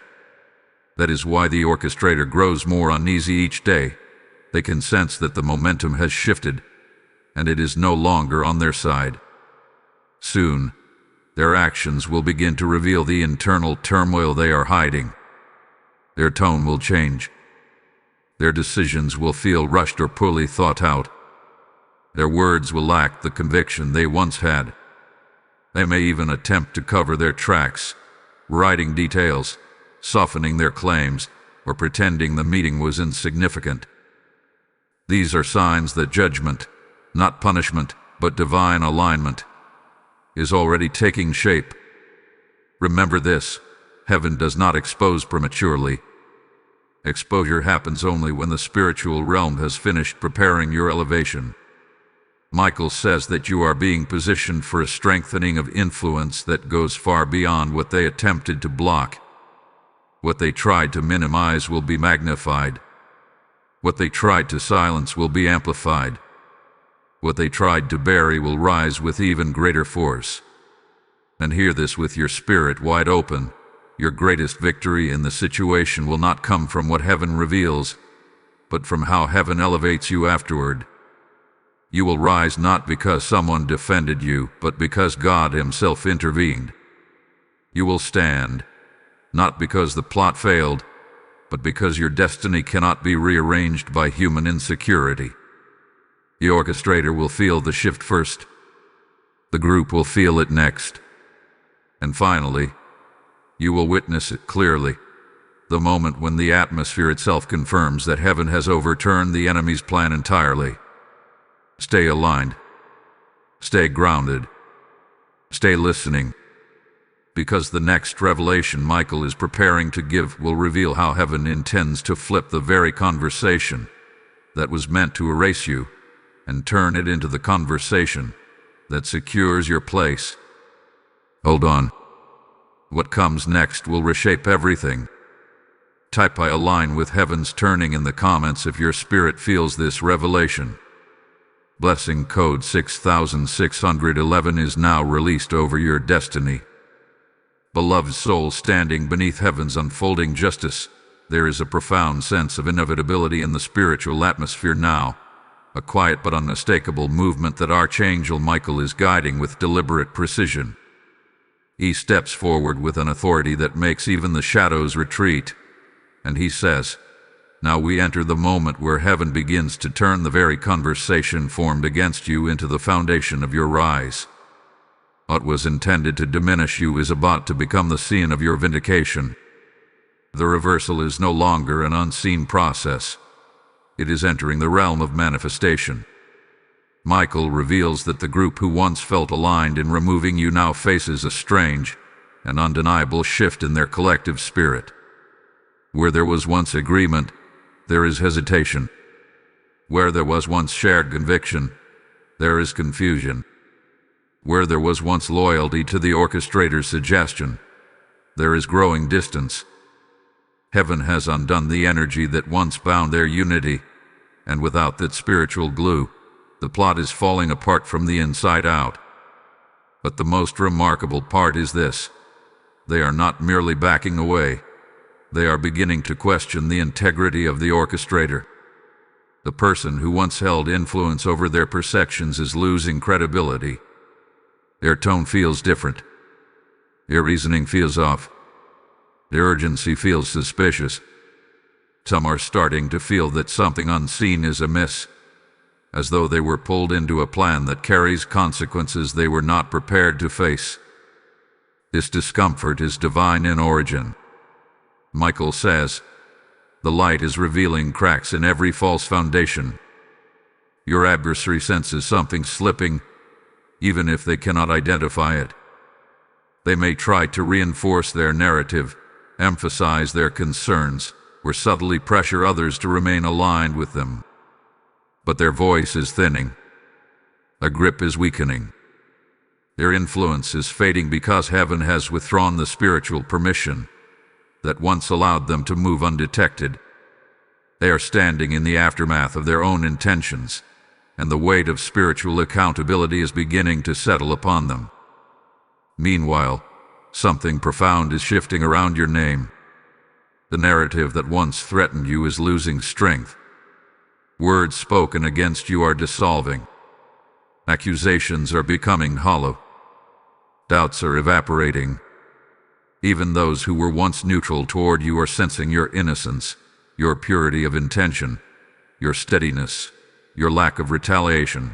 That is why the orchestrator grows more uneasy each day. They can sense that the momentum has shifted. and it is no longer on their side. Soon, their actions will begin to reveal the internal turmoil they are hiding. Their tone will change. Their decisions will feel rushed or poorly thought out. Their words will lack the conviction they once had. They may even attempt to cover their tracks, writing details, softening their claims, or pretending the meeting was insignificant. These are signs that judgment, not punishment, but divine alignment, is already taking shape. Remember this: heaven does not expose prematurely. Exposure happens only when the spiritual realm has finished preparing your elevation. Michael says that you are being positioned for a strengthening of influence that goes far beyond what they attempted to block. What they tried to minimize will be magnified. What they tried to silence will be amplified. What they tried to bury will rise with even greater force. And hear this with your spirit wide open: your greatest victory in the situation will not come from what heaven reveals, but from how heaven elevates you afterward. You will rise not because someone defended you, but because God Himself intervened. You will stand, not because the plot failed, but because your destiny cannot be rearranged by human insecurity. The orchestrator will feel the shift first. The group will feel it next. And finally, you will witness it clearly, the moment when the atmosphere itself confirms that heaven has overturned the enemy's plan entirely. Stay aligned. Stay grounded. Stay listening. Because the next revelation Michael is preparing to give will reveal how heaven intends to flip the very conversation that was meant to erase you and turn it into the conversation that secures your place. Hold on. What comes next will reshape everything. Type "I align with heaven's turning" in the comments if your spirit feels this revelation. Blessing code 6611 is now released over your destiny. Beloved soul standing beneath heaven's unfolding justice, there is a profound sense of inevitability in the spiritual atmosphere now, a quiet but unmistakable movement that Archangel Michael is guiding with deliberate precision. He steps forward with an authority that makes even the shadows retreat, and he says, "Now we enter the moment where heaven begins to turn the very conversation formed against you into the foundation of your rise. What was intended to diminish you is about to become the scene of your vindication. The reversal is no longer an unseen process. It is entering the realm of manifestation." Michael reveals that the group who once felt aligned in removing you now faces a strange and undeniable shift in their collective spirit. Where there was once agreement, there is hesitation. Where there was once shared conviction, there is confusion. Where there was once loyalty to the orchestrator's suggestion, there is growing distance. Heaven has undone the energy that once bound their unity, and without that spiritual glue, the plot is falling apart from the inside out. But the most remarkable part is this: they are not merely backing away. They are beginning to question the integrity of the orchestrator. The person who once held influence over their perceptions is losing credibility. Their tone feels different. Their reasoning feels off. Their urgency feels suspicious. Some are starting to feel that something unseen is amiss, as though they were pulled into a plan that carries consequences they were not prepared to face. This discomfort is divine in origin. Michael says, "The light is revealing cracks in every false foundation." Your adversary senses something slipping, even if they cannot identify it. They may try to reinforce their narrative, emphasize their concerns, or subtly pressure others to remain aligned with them. But their voice is thinning. Their grip is weakening. Their influence is fading because heaven has withdrawn the spiritual permission that once allowed them to move undetected. They are standing in the aftermath of their own intentions, and the weight of spiritual accountability is beginning to settle upon them. Meanwhile, something profound is shifting around your name. The narrative that once threatened you is losing strength. Words spoken against you are dissolving. Accusations are becoming hollow. Doubts are evaporating. Even those who were once neutral toward you are sensing your innocence, your purity of intention, your steadiness, your lack of retaliation.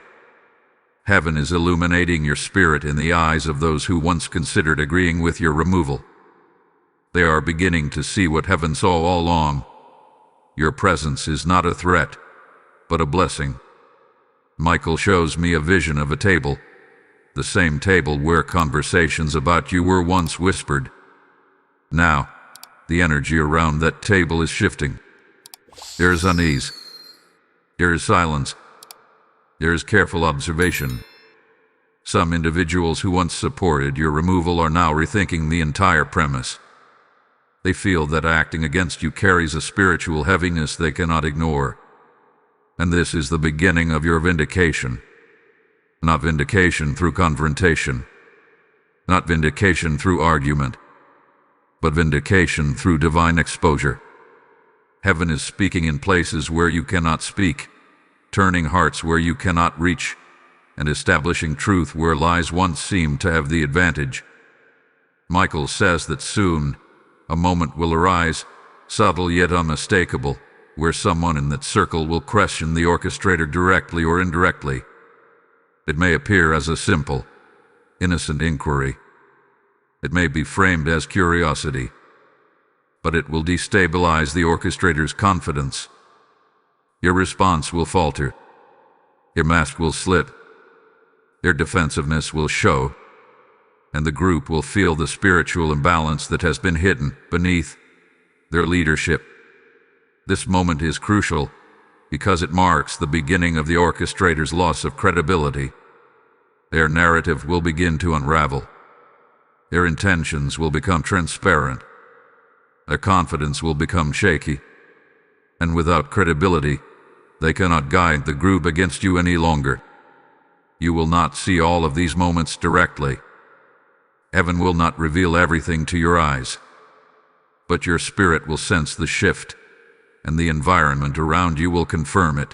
Heaven is illuminating your spirit in the eyes of those who once considered agreeing with your removal. They are beginning to see what heaven saw all along. Your presence is not a threat, but a blessing. Michael shows me a vision of a table, the same table where conversations about you were once whispered. Now, the energy around that table is shifting. There is unease. There is silence. There is careful observation. Some individuals who once supported your removal are now rethinking the entire premise. They feel that acting against you carries a spiritual heaviness they cannot ignore. And this is the beginning of your vindication. Not vindication through confrontation. Not vindication through argument. But vindication through divine exposure. Heaven is speaking in places where you cannot speak, turning hearts where you cannot reach, and establishing truth where lies once seemed to have the advantage. Michael says that soon, a moment will arise, subtle yet unmistakable, where someone in that circle will question the orchestrator directly or indirectly. It may appear as a simple, innocent inquiry. It may be framed as curiosity, but it will destabilize the orchestrator's confidence. Your response will falter. Your mask will slip. Their defensiveness will show, and the group will feel the spiritual imbalance that has been hidden beneath their leadership. This moment is crucial because it marks the beginning of the orchestrator's loss of credibility. Their narrative will begin to unravel. Their intentions will become transparent. Their confidence will become shaky. And without credibility, they cannot guide the group against you any longer. You will not see all of these moments directly. Heaven will not reveal everything to your eyes. But your spirit will sense the shift, and the environment around you will confirm it.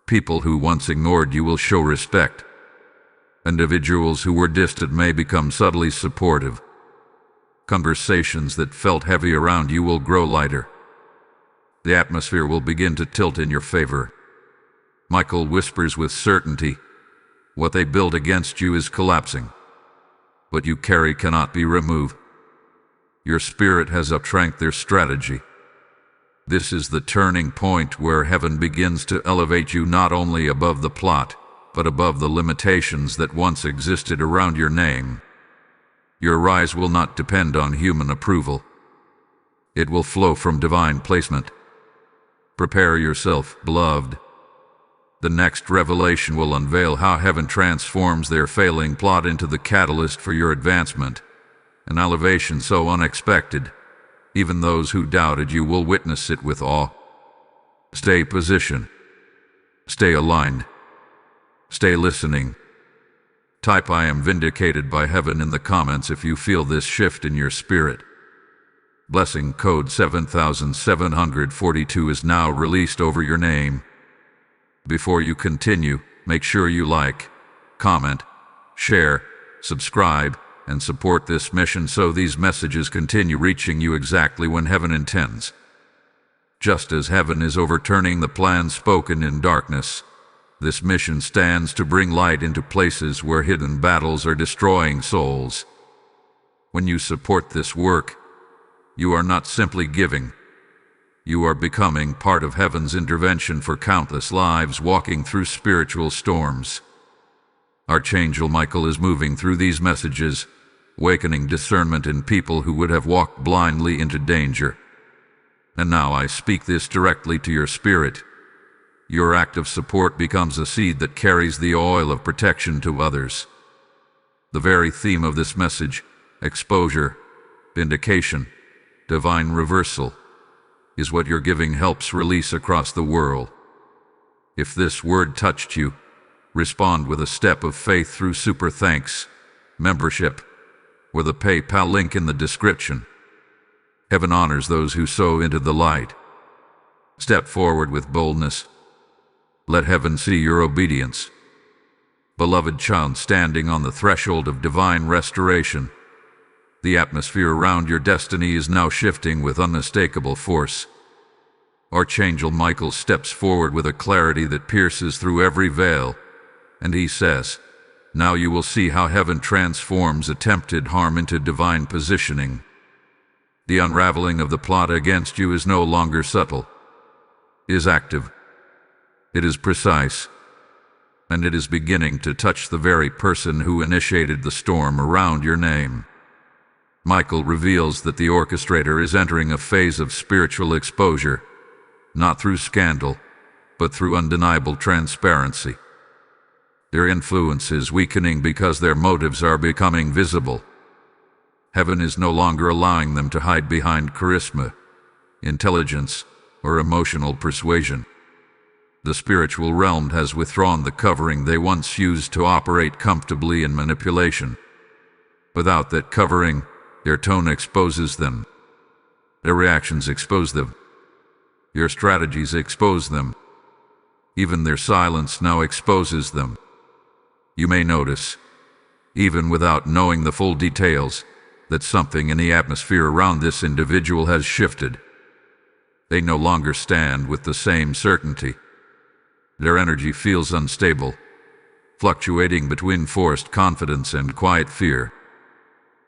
People who once ignored you will show respect. Individuals who were distant may become subtly supportive. Conversations that felt heavy around you will grow lighter. The atmosphere will begin to tilt in your favor. Michael whispers with certainty, what they build against you is collapsing. What you carry cannot be removed. Your spirit has outtranked their strategy. This is the turning point where heaven begins to elevate you not only above the plot, but above the limitations that once existed around your name. Your rise will not depend on human approval. It will flow from divine placement. Prepare yourself, beloved. The next revelation will unveil how heaven transforms their failing plot into the catalyst for your advancement, an elevation so unexpected, even those who doubted you will witness it with awe. Stay positioned. Stay aligned. Stay listening. Type "I am vindicated by heaven" in the comments if you feel this shift in your spirit. Blessing code 7742 is now released over your name. Before you continue, make sure you like, comment, share, subscribe, and support this mission so these messages continue reaching you exactly when heaven intends. Just as heaven is overturning the plans spoken in darkness, this mission stands to bring light into places where hidden battles are destroying souls. When you support this work, you are not simply giving. You are becoming part of heaven's intervention for countless lives walking through spiritual storms. Archangel Michael is moving through these messages, awakening discernment in people who would have walked blindly into danger. And now I speak this directly to your spirit. Your act of support becomes a seed that carries the oil of protection to others. The very theme of this message, exposure, vindication, divine reversal, is what your giving helps release across the world. If this word touched you, respond with a step of faith through super thanks, membership, or the PayPal link in the description. Heaven honors those who sow into the light. Step forward with boldness. Let heaven see your obedience. beloved child standing on the threshold of divine restoration. The atmosphere around your destiny is now shifting with unmistakable force. Archangel Michael steps forward with a clarity that pierces through every veil, and he says, "Now you will see how heaven transforms attempted harm into divine positioning. The unraveling of the plot against you is no longer subtle. It is active. It is precise. And it is beginning to touch the very person who initiated the storm around your name." Michael reveals that the orchestrator is entering a phase of spiritual exposure, not through scandal, but through undeniable transparency. Their influence is weakening because their motives are becoming visible. Heaven is no longer allowing them to hide behind charisma, intelligence, or emotional persuasion. The spiritual realm has withdrawn the covering they once used to operate comfortably in manipulation. Without that covering, their tone exposes them. Their reactions expose them. Your strategies expose them. Even their silence now exposes them. You may notice, even without knowing the full details, that something in the atmosphere around this individual has shifted. They no longer stand with the same certainty. Their energy feels unstable, fluctuating between forced confidence and quiet fear.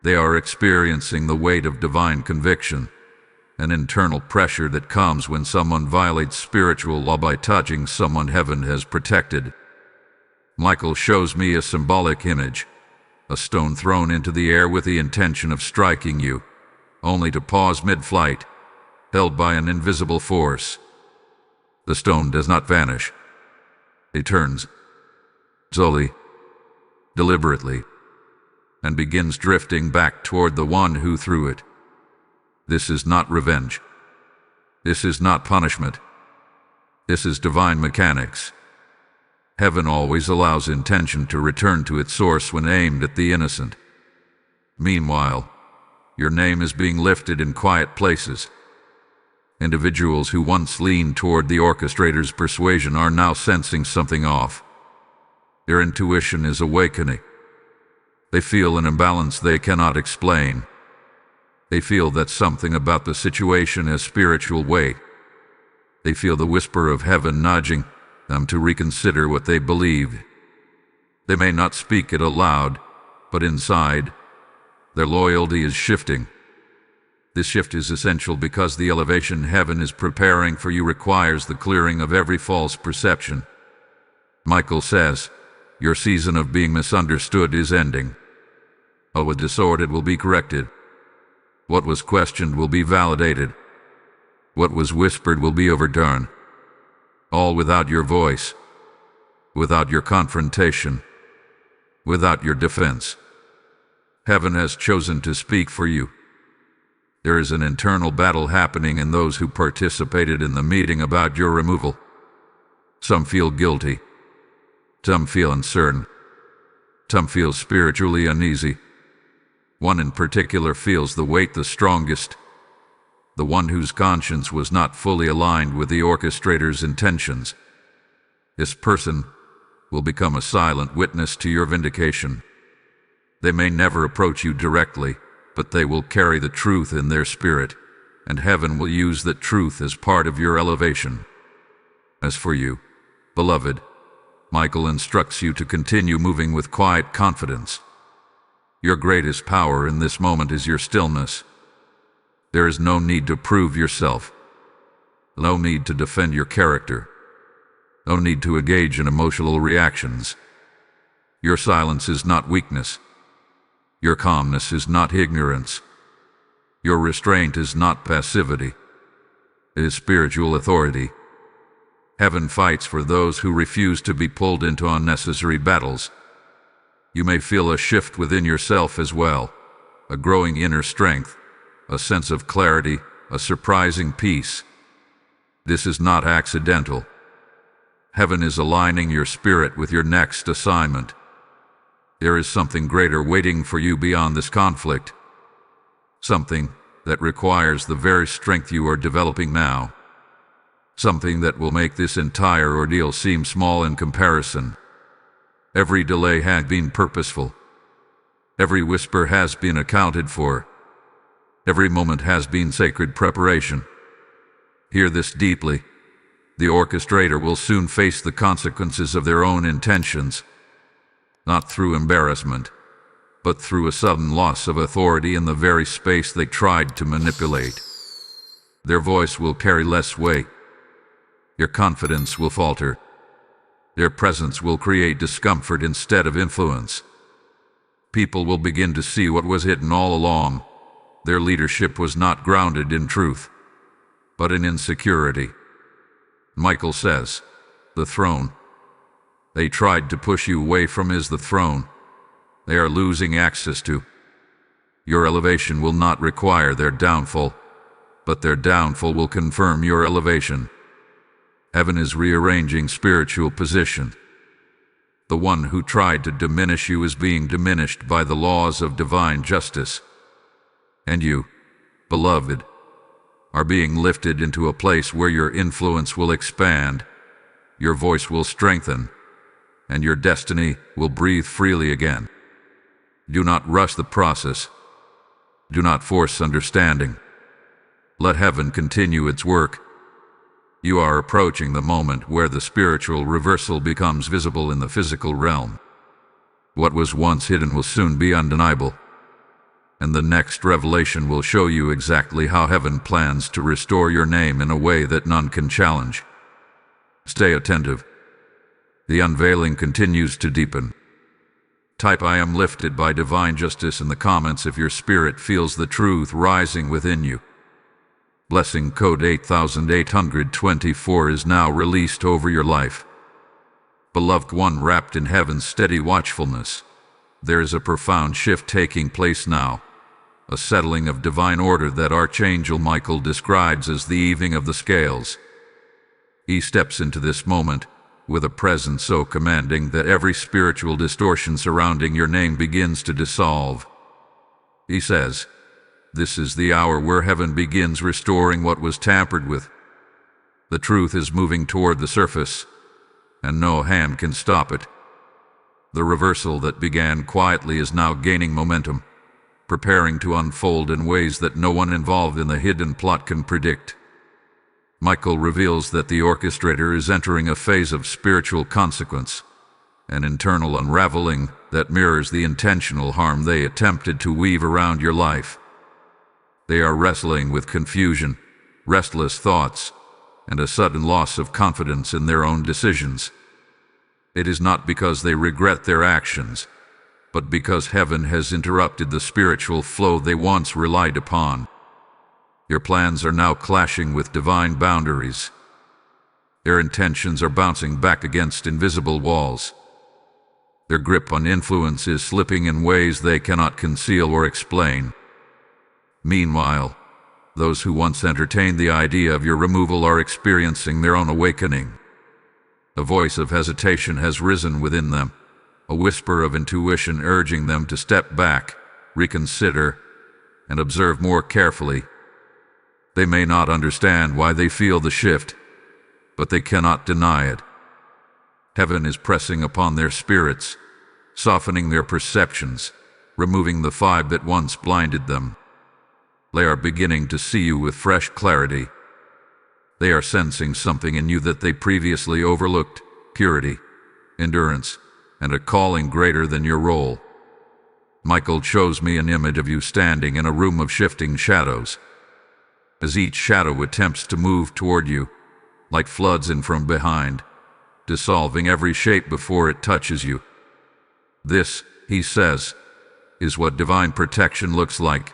They are experiencing the weight of divine conviction, an internal pressure that comes when someone violates spiritual law by touching someone heaven has protected. Michael shows me a symbolic image, a stone thrown into the air with the intention of striking you, only to pause mid-flight, held by an invisible force. The stone does not vanish. It turns, slowly, deliberately, and begins drifting back toward the one who threw it. This is not revenge. This is not punishment. This is divine mechanics. Heaven always allows intention to return to its source when aimed at the innocent. Meanwhile, your name is being lifted in quiet places. Individuals who once leaned toward the orchestrator's persuasion are now sensing something off. Their intuition is awakening. They feel an imbalance they cannot explain. They feel that something about the situation has spiritual weight. They feel the whisper of heaven nudging them to reconsider what they believe. They may not speak it aloud, but inside, their loyalty is shifting. This shift is essential because the elevation heaven is preparing for you requires the clearing of every false perception. Michael says, your season of being misunderstood is ending. What was distorted will be corrected. What was questioned will be validated. What was whispered will be overdone. All without your voice, without your confrontation, without your defense. Heaven has chosen to speak for you. There is an internal battle happening in those who participated in the meeting about your removal. Some feel guilty. Some feel uncertain. Some feel spiritually uneasy. One in particular feels the weight the strongest. The one whose conscience was not fully aligned with the orchestrator's intentions. This person will become a silent witness to your vindication. They may never approach you directly, but they will carry the truth in their spirit, and heaven will use that truth as part of your elevation. As for you, beloved, Michael instructs you to continue moving with quiet confidence. Your greatest power in this moment is your stillness. There is no need to prove yourself. No need to defend your character. No need to engage in emotional reactions. Your silence is not weakness. Your calmness is not ignorance. Your restraint is not passivity. It is spiritual authority. Heaven fights for those who refuse to be pulled into unnecessary battles. You may feel a shift within yourself as well, a growing inner strength, a sense of clarity, a surprising peace. This is not accidental. Heaven is aligning your spirit with your next assignment. There is something greater waiting for you beyond this conflict. Something that requires the very strength you are developing now. Something that will make this entire ordeal seem small in comparison. Every delay has been purposeful. Every whisper has been accounted for. Every moment has been sacred preparation. Hear this deeply. The orchestrator will soon face the consequences of their own intentions, not through embarrassment, but through a sudden loss of authority in the very space they tried to manipulate. Their voice will carry less weight. Your confidence will falter. Their presence will create discomfort instead of influence. People will begin to see what was hidden all along. Their leadership was not grounded in truth, but in insecurity. Michael says, the throne. They tried to push you away from is the throne they are losing access to. Your elevation will not require their downfall, but their downfall will confirm your elevation. Heaven is rearranging spiritual position. The one who tried to diminish you is being diminished by the laws of divine justice. And you, beloved, are being lifted into a place where your influence will expand, your voice will strengthen, and your destiny will breathe freely again. Do not rush the process. Do not force understanding. Let heaven continue its work. You are approaching the moment where the spiritual reversal becomes visible in the physical realm. What was once hidden will soon be undeniable, and the next revelation will show you exactly how heaven plans to restore your name in a way that none can challenge. Stay attentive. The unveiling continues to deepen. Type "I am lifted by divine justice" in the comments if your spirit feels the truth rising within you. Blessing code 8824 is now released over your life. Beloved one wrapped in heaven's steady watchfulness, there is a profound shift taking place now, a settling of divine order that Archangel Michael describes as the evening of the scales. He steps into this moment with a presence so commanding that every spiritual distortion surrounding your name begins to dissolve. He says, "This is the hour where heaven begins restoring what was tampered with." The truth is moving toward the surface, and no hand can stop it. The reversal that began quietly is now gaining momentum, preparing to unfold in ways that no one involved in the hidden plot can predict. Michael reveals that the orchestrator is entering a phase of spiritual consequence, an internal unraveling that mirrors the intentional harm they attempted to weave around your life. They are wrestling with confusion, restless thoughts, and a sudden loss of confidence in their own decisions. It is not because they regret their actions, but because heaven has interrupted the spiritual flow they once relied upon. Your plans are now clashing with divine boundaries. Their intentions are bouncing back against invisible walls. Their grip on influence is slipping in ways they cannot conceal or explain. Meanwhile, those who once entertained the idea of your removal are experiencing their own awakening. A voice of hesitation has risen within them, a whisper of intuition urging them to step back, reconsider, and observe more carefully. They may not understand why they feel the shift, but they cannot deny it. Heaven is pressing upon their spirits, softening their perceptions, removing the fog that once blinded them. They are beginning to see you with fresh clarity. They are sensing something in you that they previously overlooked: purity, endurance, and a calling greater than your role. Michael shows me an image of you standing in a room of shifting shadows. As each shadow attempts to move toward you, like floods in from behind, dissolving every shape before it touches you. This, he says, is what divine protection looks like.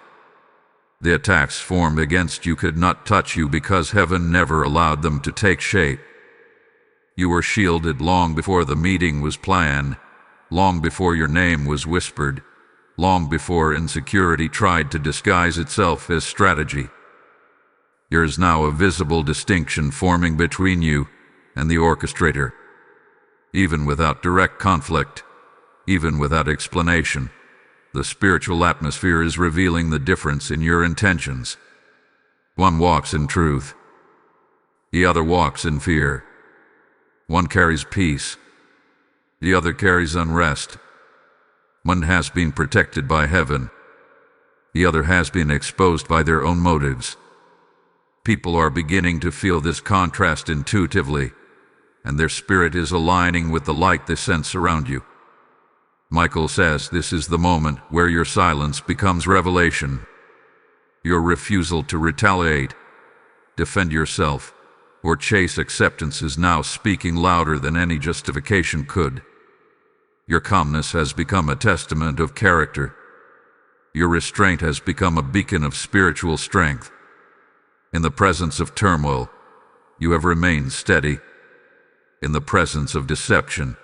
The attacks formed against you could not touch you because heaven never allowed them to take shape. You were shielded long before the meeting was planned, long before your name was whispered, long before insecurity tried to disguise itself as strategy. There is now a visible distinction forming between you and the orchestrator. Even without direct conflict, even without explanation, the spiritual atmosphere is revealing the difference in your intentions. One walks in truth. The other walks in fear. One carries peace. The other carries unrest. One has been protected by heaven. The other has been exposed by their own motives. People are beginning to feel this contrast intuitively, and their spirit is aligning with the light they sense around you. Michael says this is the moment where your silence becomes revelation. Your refusal to retaliate, defend yourself, or chase acceptance is now speaking louder than any justification could. Your calmness has become a testament of character. Your restraint has become a beacon of spiritual strength. In the presence of turmoil, you have remained steady. In the presence of deception,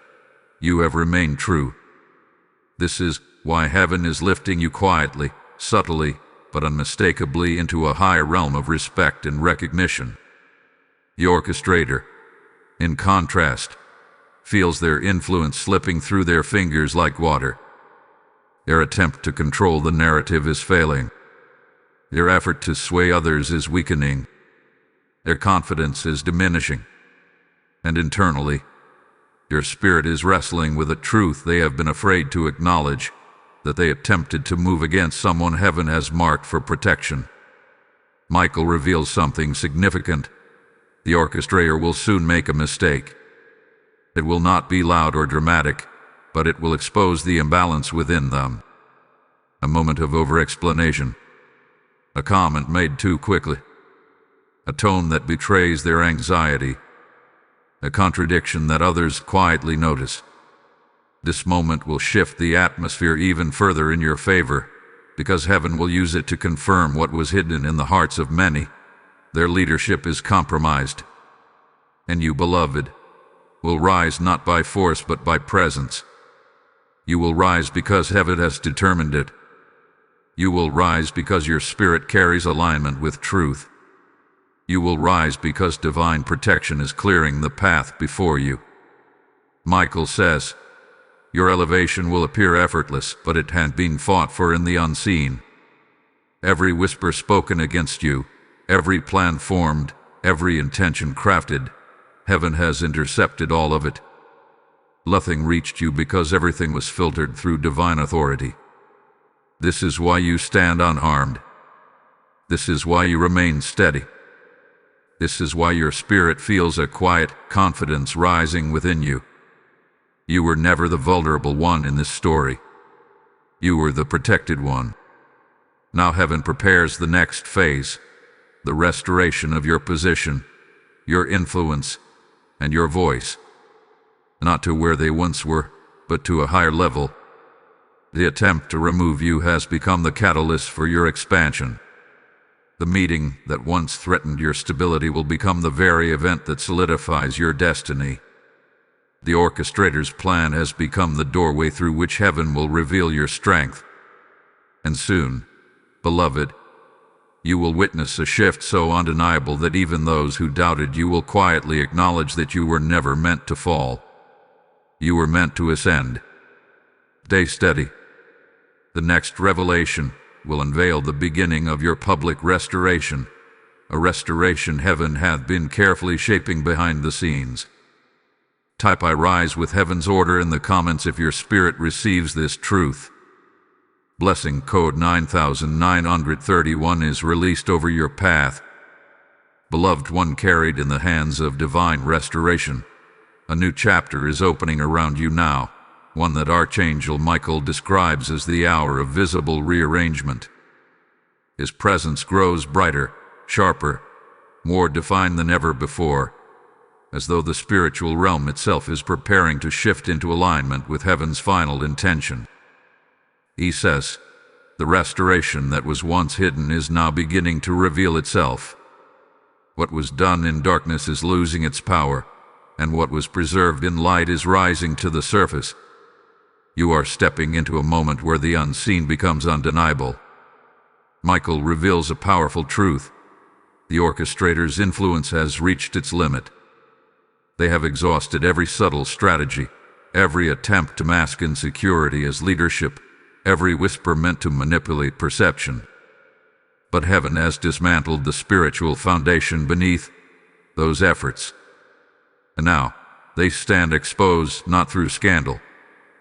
you have remained true. This is why heaven is lifting you quietly, subtly, but unmistakably into a higher realm of respect and recognition. The orchestrator, in contrast, feels their influence slipping through their fingers like water. Their attempt to control the narrative is failing. Their effort to sway others is weakening. Their confidence is diminishing. And internally, your spirit is wrestling with a truth they have been afraid to acknowledge, that they attempted to move against someone heaven has marked for protection. Michael reveals something significant. The orchestrator will soon make a mistake. It will not be loud or dramatic, but it will expose the imbalance within them. A moment of over-explanation. A comment made too quickly. A tone that betrays their anxiety. A contradiction that others quietly notice. This moment will shift the atmosphere even further in your favor, because heaven will use it to confirm what was hidden in the hearts of many. Their leadership is compromised. And you, beloved, will rise not by force but by presence. You will rise because heaven has determined it. You will rise because your spirit carries alignment with truth. You will rise because divine protection is clearing the path before you. Michael says, your elevation will appear effortless, but it had been fought for in the unseen. Every whisper spoken against you, every plan formed, every intention crafted, heaven has intercepted all of it. Nothing reached you because everything was filtered through divine authority. This is why you stand unharmed. This is why you remain steady. This is why your spirit feels a quiet confidence rising within you. You were never the vulnerable one in this story. You were the protected one. Now heaven prepares the next phase, the restoration of your position, your influence, and your voice. Not to where they once were, but to a higher level. The attempt to remove you has become the catalyst for your expansion. The meeting that once threatened your stability will become the very event that solidifies your destiny. The orchestrator's plan has become the doorway through which heaven will reveal your strength. And soon, beloved, you will witness a shift so undeniable that even those who doubted you will quietly acknowledge that you were never meant to fall. You were meant to ascend. Stay steady. The next revelation will unveil the beginning of your public restoration, a restoration heaven hath been carefully shaping behind the scenes. Type I rise with heaven's order in the comments if your spirit receives this truth. Blessing code 9931 is released over your path. Beloved one carried in the hands of divine restoration. A new chapter is opening around you now, one that Archangel Michael describes as the hour of visible rearrangement. His presence grows brighter, sharper, more defined than ever before, as though the spiritual realm itself is preparing to shift into alignment with heaven's final intention. He says, the restoration that was once hidden is now beginning to reveal itself. What was done in darkness is losing its power, and what was preserved in light is rising to the surface. You are stepping into a moment where the unseen becomes undeniable. Michael reveals a powerful truth. The orchestrator's influence has reached its limit. They have exhausted every subtle strategy, every attempt to mask insecurity as leadership, every whisper meant to manipulate perception. But heaven has dismantled the spiritual foundation beneath those efforts. And now, They stand exposed not through scandal,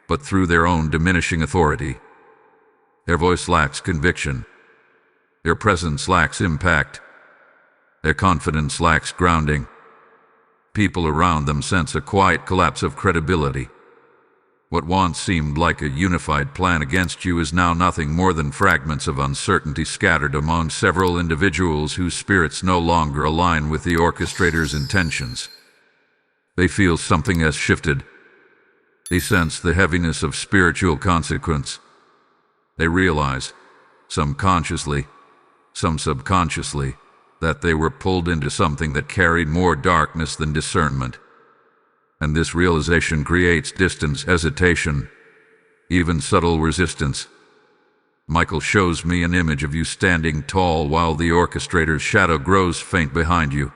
but through their own diminishing authority. Their voice lacks conviction. Their presence lacks impact. Their confidence lacks grounding. People around them sense a quiet collapse of credibility. What once seemed like a unified plan against you is now nothing more than fragments of uncertainty scattered among several individuals whose spirits no longer align with the orchestrator's intentions. They feel something has shifted. They sense the heaviness of spiritual consequence. They realize, some consciously, some subconsciously, that they were pulled into something that carried more darkness than discernment. And this realization creates distance, hesitation, even subtle resistance. Michael shows me an image of you standing tall while the orchestrator's shadow grows faint behind you.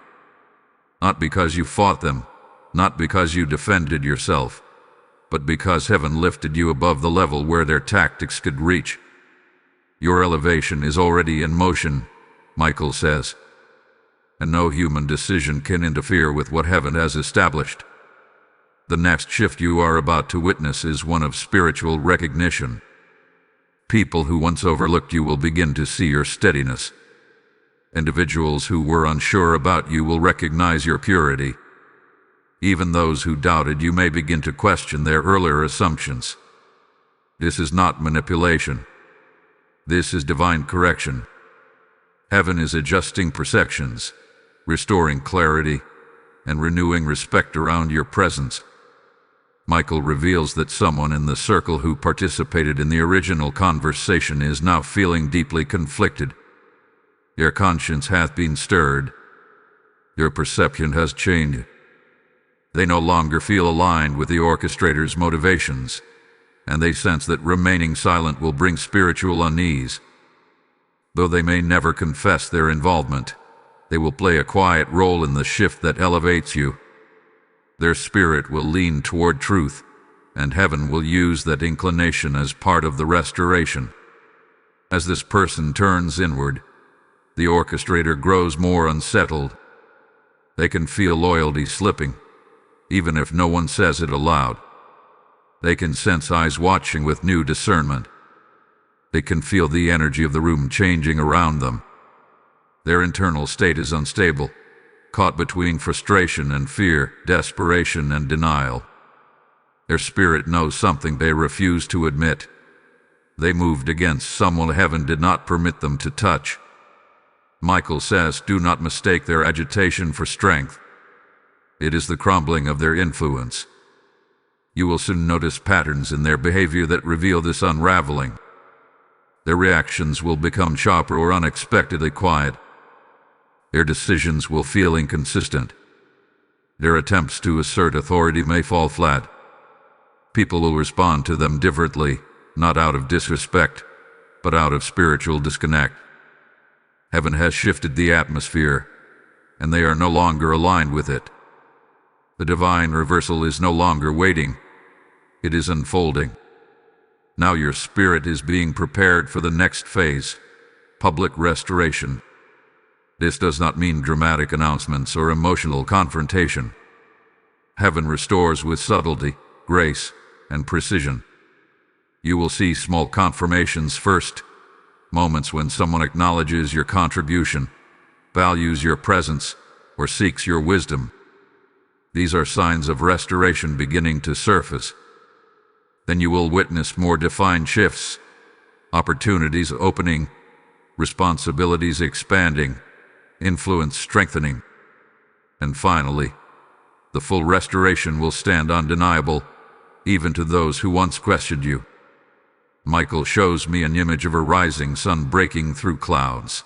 Not because you fought them, not because you defended yourself, but because heaven lifted you above the level where their tactics could reach. Your elevation is already in motion, Michael says, and no human decision can interfere with what heaven has established. The next shift you are about to witness is one of spiritual recognition. People who once overlooked you will begin to see your steadiness. Individuals who were unsure about you will recognize your purity. Even those who doubted you may begin to question their earlier assumptions. This is not manipulation. This is divine correction. Heaven is adjusting perceptions, restoring clarity, and renewing respect around your presence. Michael reveals that someone in the circle who participated in the original conversation is now feeling deeply conflicted. Their conscience hath been stirred. Their perception has changed. They no longer feel aligned with the orchestrator's motivations, and they sense that remaining silent will bring spiritual unease. Though they may never confess their involvement, they will play a quiet role in the shift that elevates you. Their spirit will lean toward truth, and heaven will use that inclination as part of the restoration. As this person turns inward, the orchestrator grows more unsettled. They can feel loyalty slipping, even if no one says it aloud. They can sense eyes watching with new discernment. They can feel the energy of the room changing around them. Their internal state is unstable, caught between frustration and fear, desperation and denial. Their spirit knows something they refuse to admit. They moved against someone heaven did not permit them to touch. Michael says, do not mistake their agitation for strength. It is the crumbling of their influence. You will soon notice patterns in their behavior that reveal this unraveling. Their reactions will become sharper or unexpectedly quiet. Their decisions will feel inconsistent. Their attempts to assert authority may fall flat. People will respond to them differently, not out of disrespect, but out of spiritual disconnect. Heaven has shifted the atmosphere, and they are no longer aligned with it. The divine reversal is no longer waiting. It is unfolding. Now your spirit is being prepared for the next phase, public restoration. This does not mean dramatic announcements or emotional confrontation. Heaven restores with subtlety, grace, and precision. You will see small confirmations first, moments when someone acknowledges your contribution, values your presence, or seeks your wisdom. These are signs of restoration beginning to surface. Then you will witness more defined shifts, opportunities opening, responsibilities expanding, influence strengthening. And finally, the full restoration will stand undeniable, even to those who once questioned you. Michael shows me an image of a rising sun breaking through clouds.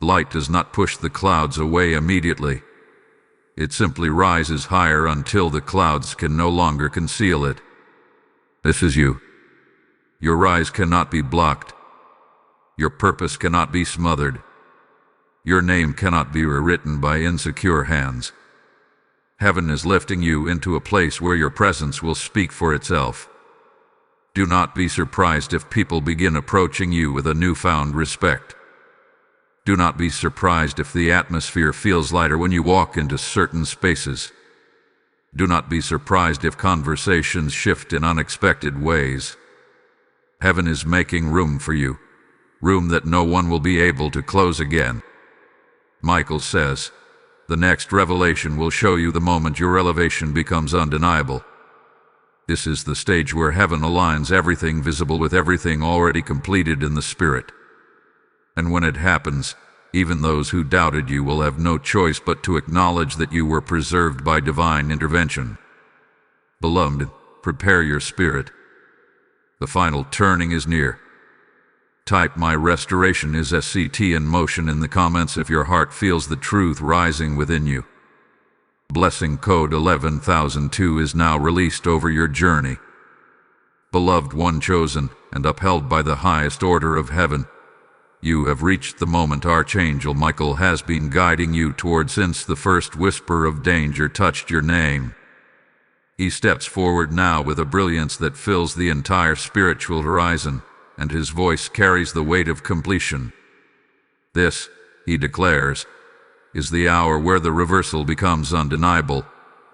Light does not push the clouds away immediately. It simply rises higher until the clouds can no longer conceal it. This is you. Your rise cannot be blocked. Your purpose cannot be smothered. Your name cannot be rewritten by insecure hands. Heaven is lifting you into a place where your presence will speak for itself. Do not be surprised if people begin approaching you with a newfound respect. Do not be surprised if the atmosphere feels lighter when you walk into certain spaces. Do not be surprised if conversations shift in unexpected ways. Heaven is making room for you, room that no one will be able to close again. Michael says, the next revelation will show you the moment your elevation becomes undeniable. This is the stage where heaven aligns everything visible with everything already completed in the spirit. And when it happens, even those who doubted you will have no choice but to acknowledge that you were preserved by divine intervention. Beloved, prepare your spirit. The final turning is near. Type "My restoration is SCT in motion" in the comments if your heart feels the truth rising within you. Blessing code 11002 is now released over your journey. Beloved one, chosen and upheld by the highest order of heaven, you have reached the moment Archangel Michael has been guiding you toward since the first whisper of danger touched your name. He steps forward now with a brilliance that fills the entire spiritual horizon, and his voice carries the weight of completion. This, he declares, is the hour where the reversal becomes undeniable,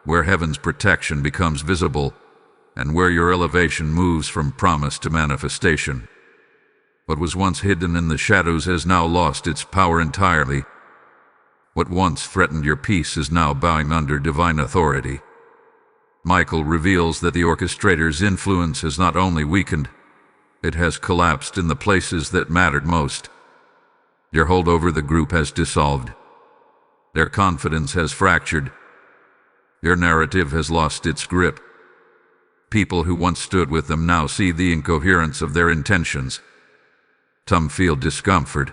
where heaven's protection becomes visible, and where your elevation moves from promise to manifestation. What was once hidden in the shadows has now lost its power entirely. What once threatened your peace is now bowing under divine authority. Michael reveals that the orchestrator's influence has not only weakened, it has collapsed in the places that mattered most. Your hold over the group has dissolved. Their confidence has fractured. Your narrative has lost its grip. People who once stood with them now see the incoherence of their intentions. Some feel discomfort.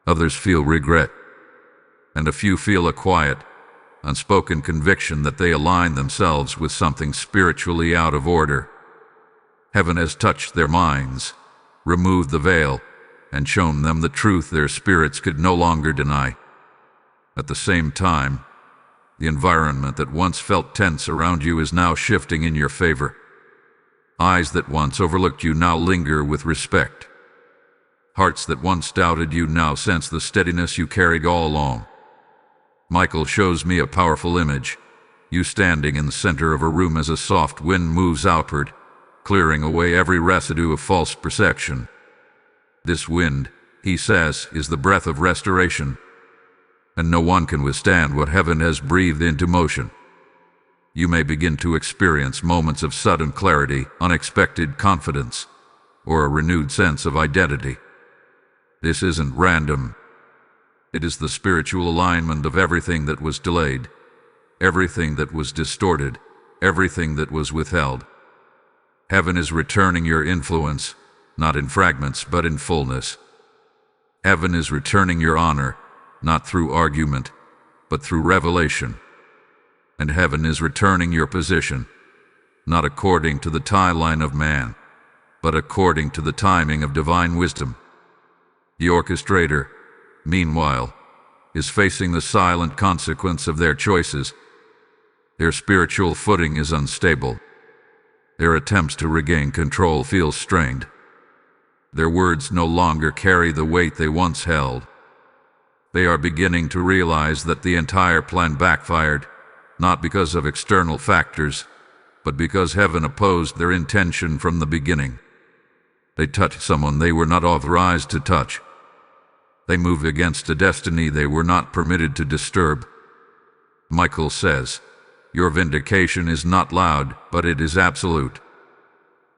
Others feel regret. And a few feel a quiet, unspoken conviction that they align themselves with something spiritually out of order. Heaven has touched their minds, removed the veil, and shown them the truth their spirits could no longer deny. At the same time, the environment that once felt tense around you is now shifting in your favor. Eyes that once overlooked you now linger with respect. Hearts that once doubted you now sense the steadiness you carried all along. Michael shows me a powerful image, you standing in the center of a room as a soft wind moves outward, clearing away every residue of false perception. This wind, he says, is the breath of restoration, and no one can withstand what heaven has breathed into motion. You may begin to experience moments of sudden clarity, unexpected confidence, or a renewed sense of identity. This isn't random. It is the spiritual alignment of everything that was delayed, everything that was distorted, everything that was withheld. Heaven is returning your influence, not in fragments but in fullness. Heaven is returning your honor, not through argument, but through revelation. And heaven is returning your position, not according to the timeline of man, but according to the timing of divine wisdom. The orchestrator, meanwhile, is facing the silent consequence of their choices. Their spiritual footing is unstable. Their attempts to regain control feel strained. Their words no longer carry the weight they once held. They are beginning to realize that the entire plan backfired, not because of external factors, but because heaven opposed their intention from the beginning. They touched someone they were not authorized to touch. They moved against a destiny they were not permitted to disturb. Michael says, your vindication is not loud, but it is absolute.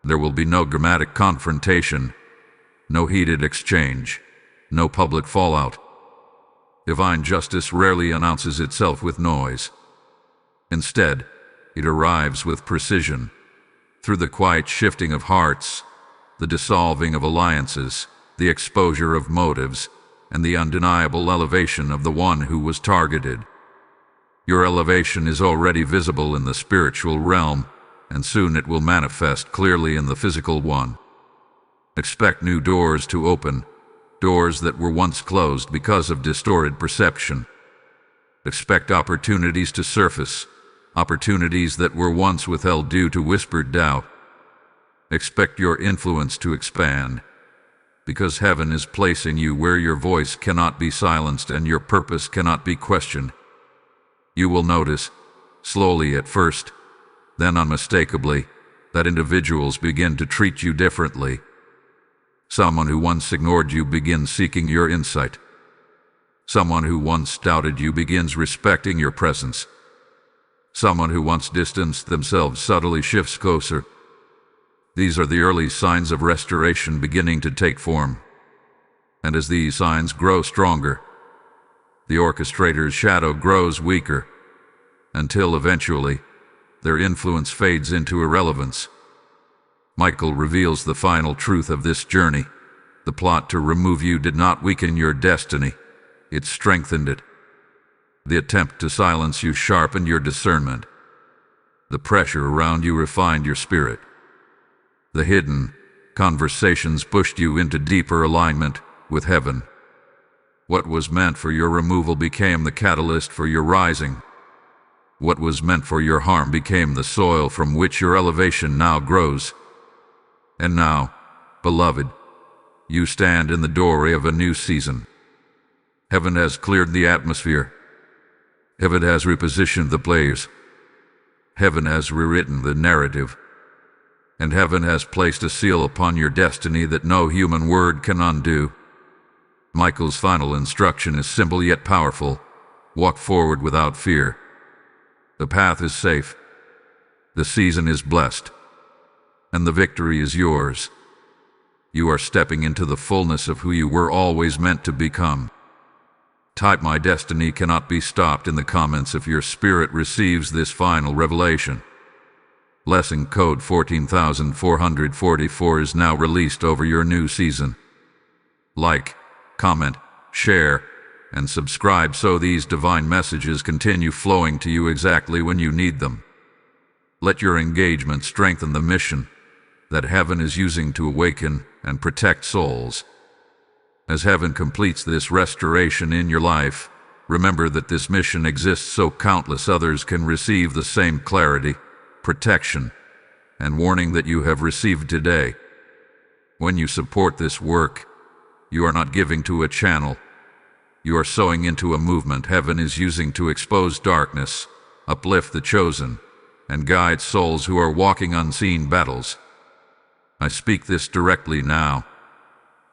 There will be no dramatic confrontation, no heated exchange, no public fallout. Divine justice rarely announces itself with noise. Instead, it arrives with precision, through the quiet shifting of hearts, the dissolving of alliances, the exposure of motives, and the undeniable elevation of the one who was targeted. Your elevation is already visible in the spiritual realm, and soon it will manifest clearly in the physical one. Expect new doors to open, doors that were once closed because of distorted perception. Expect opportunities to surface, opportunities that were once withheld due to whispered doubt. Expect your influence to expand, because heaven is placing you where your voice cannot be silenced and your purpose cannot be questioned. You will notice, slowly at first, then unmistakably, that individuals begin to treat you differently. Someone who once ignored you begins seeking your insight. Someone who once doubted you begins respecting your presence. Someone who once distanced themselves subtly shifts closer. These are the early signs of restoration beginning to take form. And as these signs grow stronger, the orchestrator's shadow grows weaker, until eventually, their influence fades into irrelevance. Michael reveals the final truth of this journey. The plot to remove you did not weaken your destiny, it strengthened it. The attempt to silence you sharpened your discernment. The pressure around you refined your spirit. The hidden conversations pushed you into deeper alignment with heaven. What was meant for your removal became the catalyst for your rising. What was meant for your harm became the soil from which your elevation now grows. And now, beloved, you stand in the doorway of a new season. Heaven has cleared the atmosphere. Heaven has repositioned the players. Heaven has rewritten the narrative. And heaven has placed a seal upon your destiny that no human word can undo. Michael's final instruction is simple yet powerful. Walk forward without fear. The path is safe. The season is blessed. And the victory is yours. You are stepping into the fullness of who you were always meant to become. Type "My destiny cannot be stopped" in the comments if your spirit receives this final revelation. Lesson code 14444 is now released over your new season. Like, comment, share, and subscribe so these divine messages continue flowing to you exactly when you need them. Let your engagement strengthen the mission that heaven is using to awaken and protect souls. As heaven completes this restoration in your life, remember that this mission exists so countless others can receive the same clarity, protection, and warning that you have received today. When you support this work, you are not giving to a channel. You are sowing into a movement heaven is using to expose darkness, uplift the chosen, and guide souls who are walking unseen battles. I speak this directly now.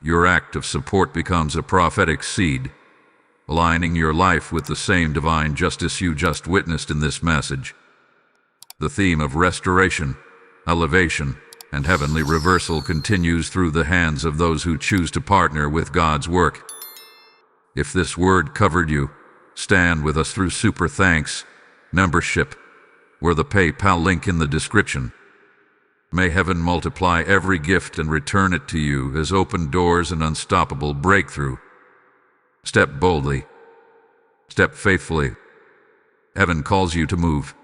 Your act of support becomes a prophetic seed, aligning your life with the same divine justice you just witnessed in this message. The theme of restoration, elevation, and heavenly reversal continues through the hands of those who choose to partner with God's work. If this word covered you, stand with us through Super Thanks membership, or the PayPal link in the description. May heaven multiply every gift and return it to you as open doors and unstoppable breakthrough. Step boldly. Step faithfully. Heaven calls you to move.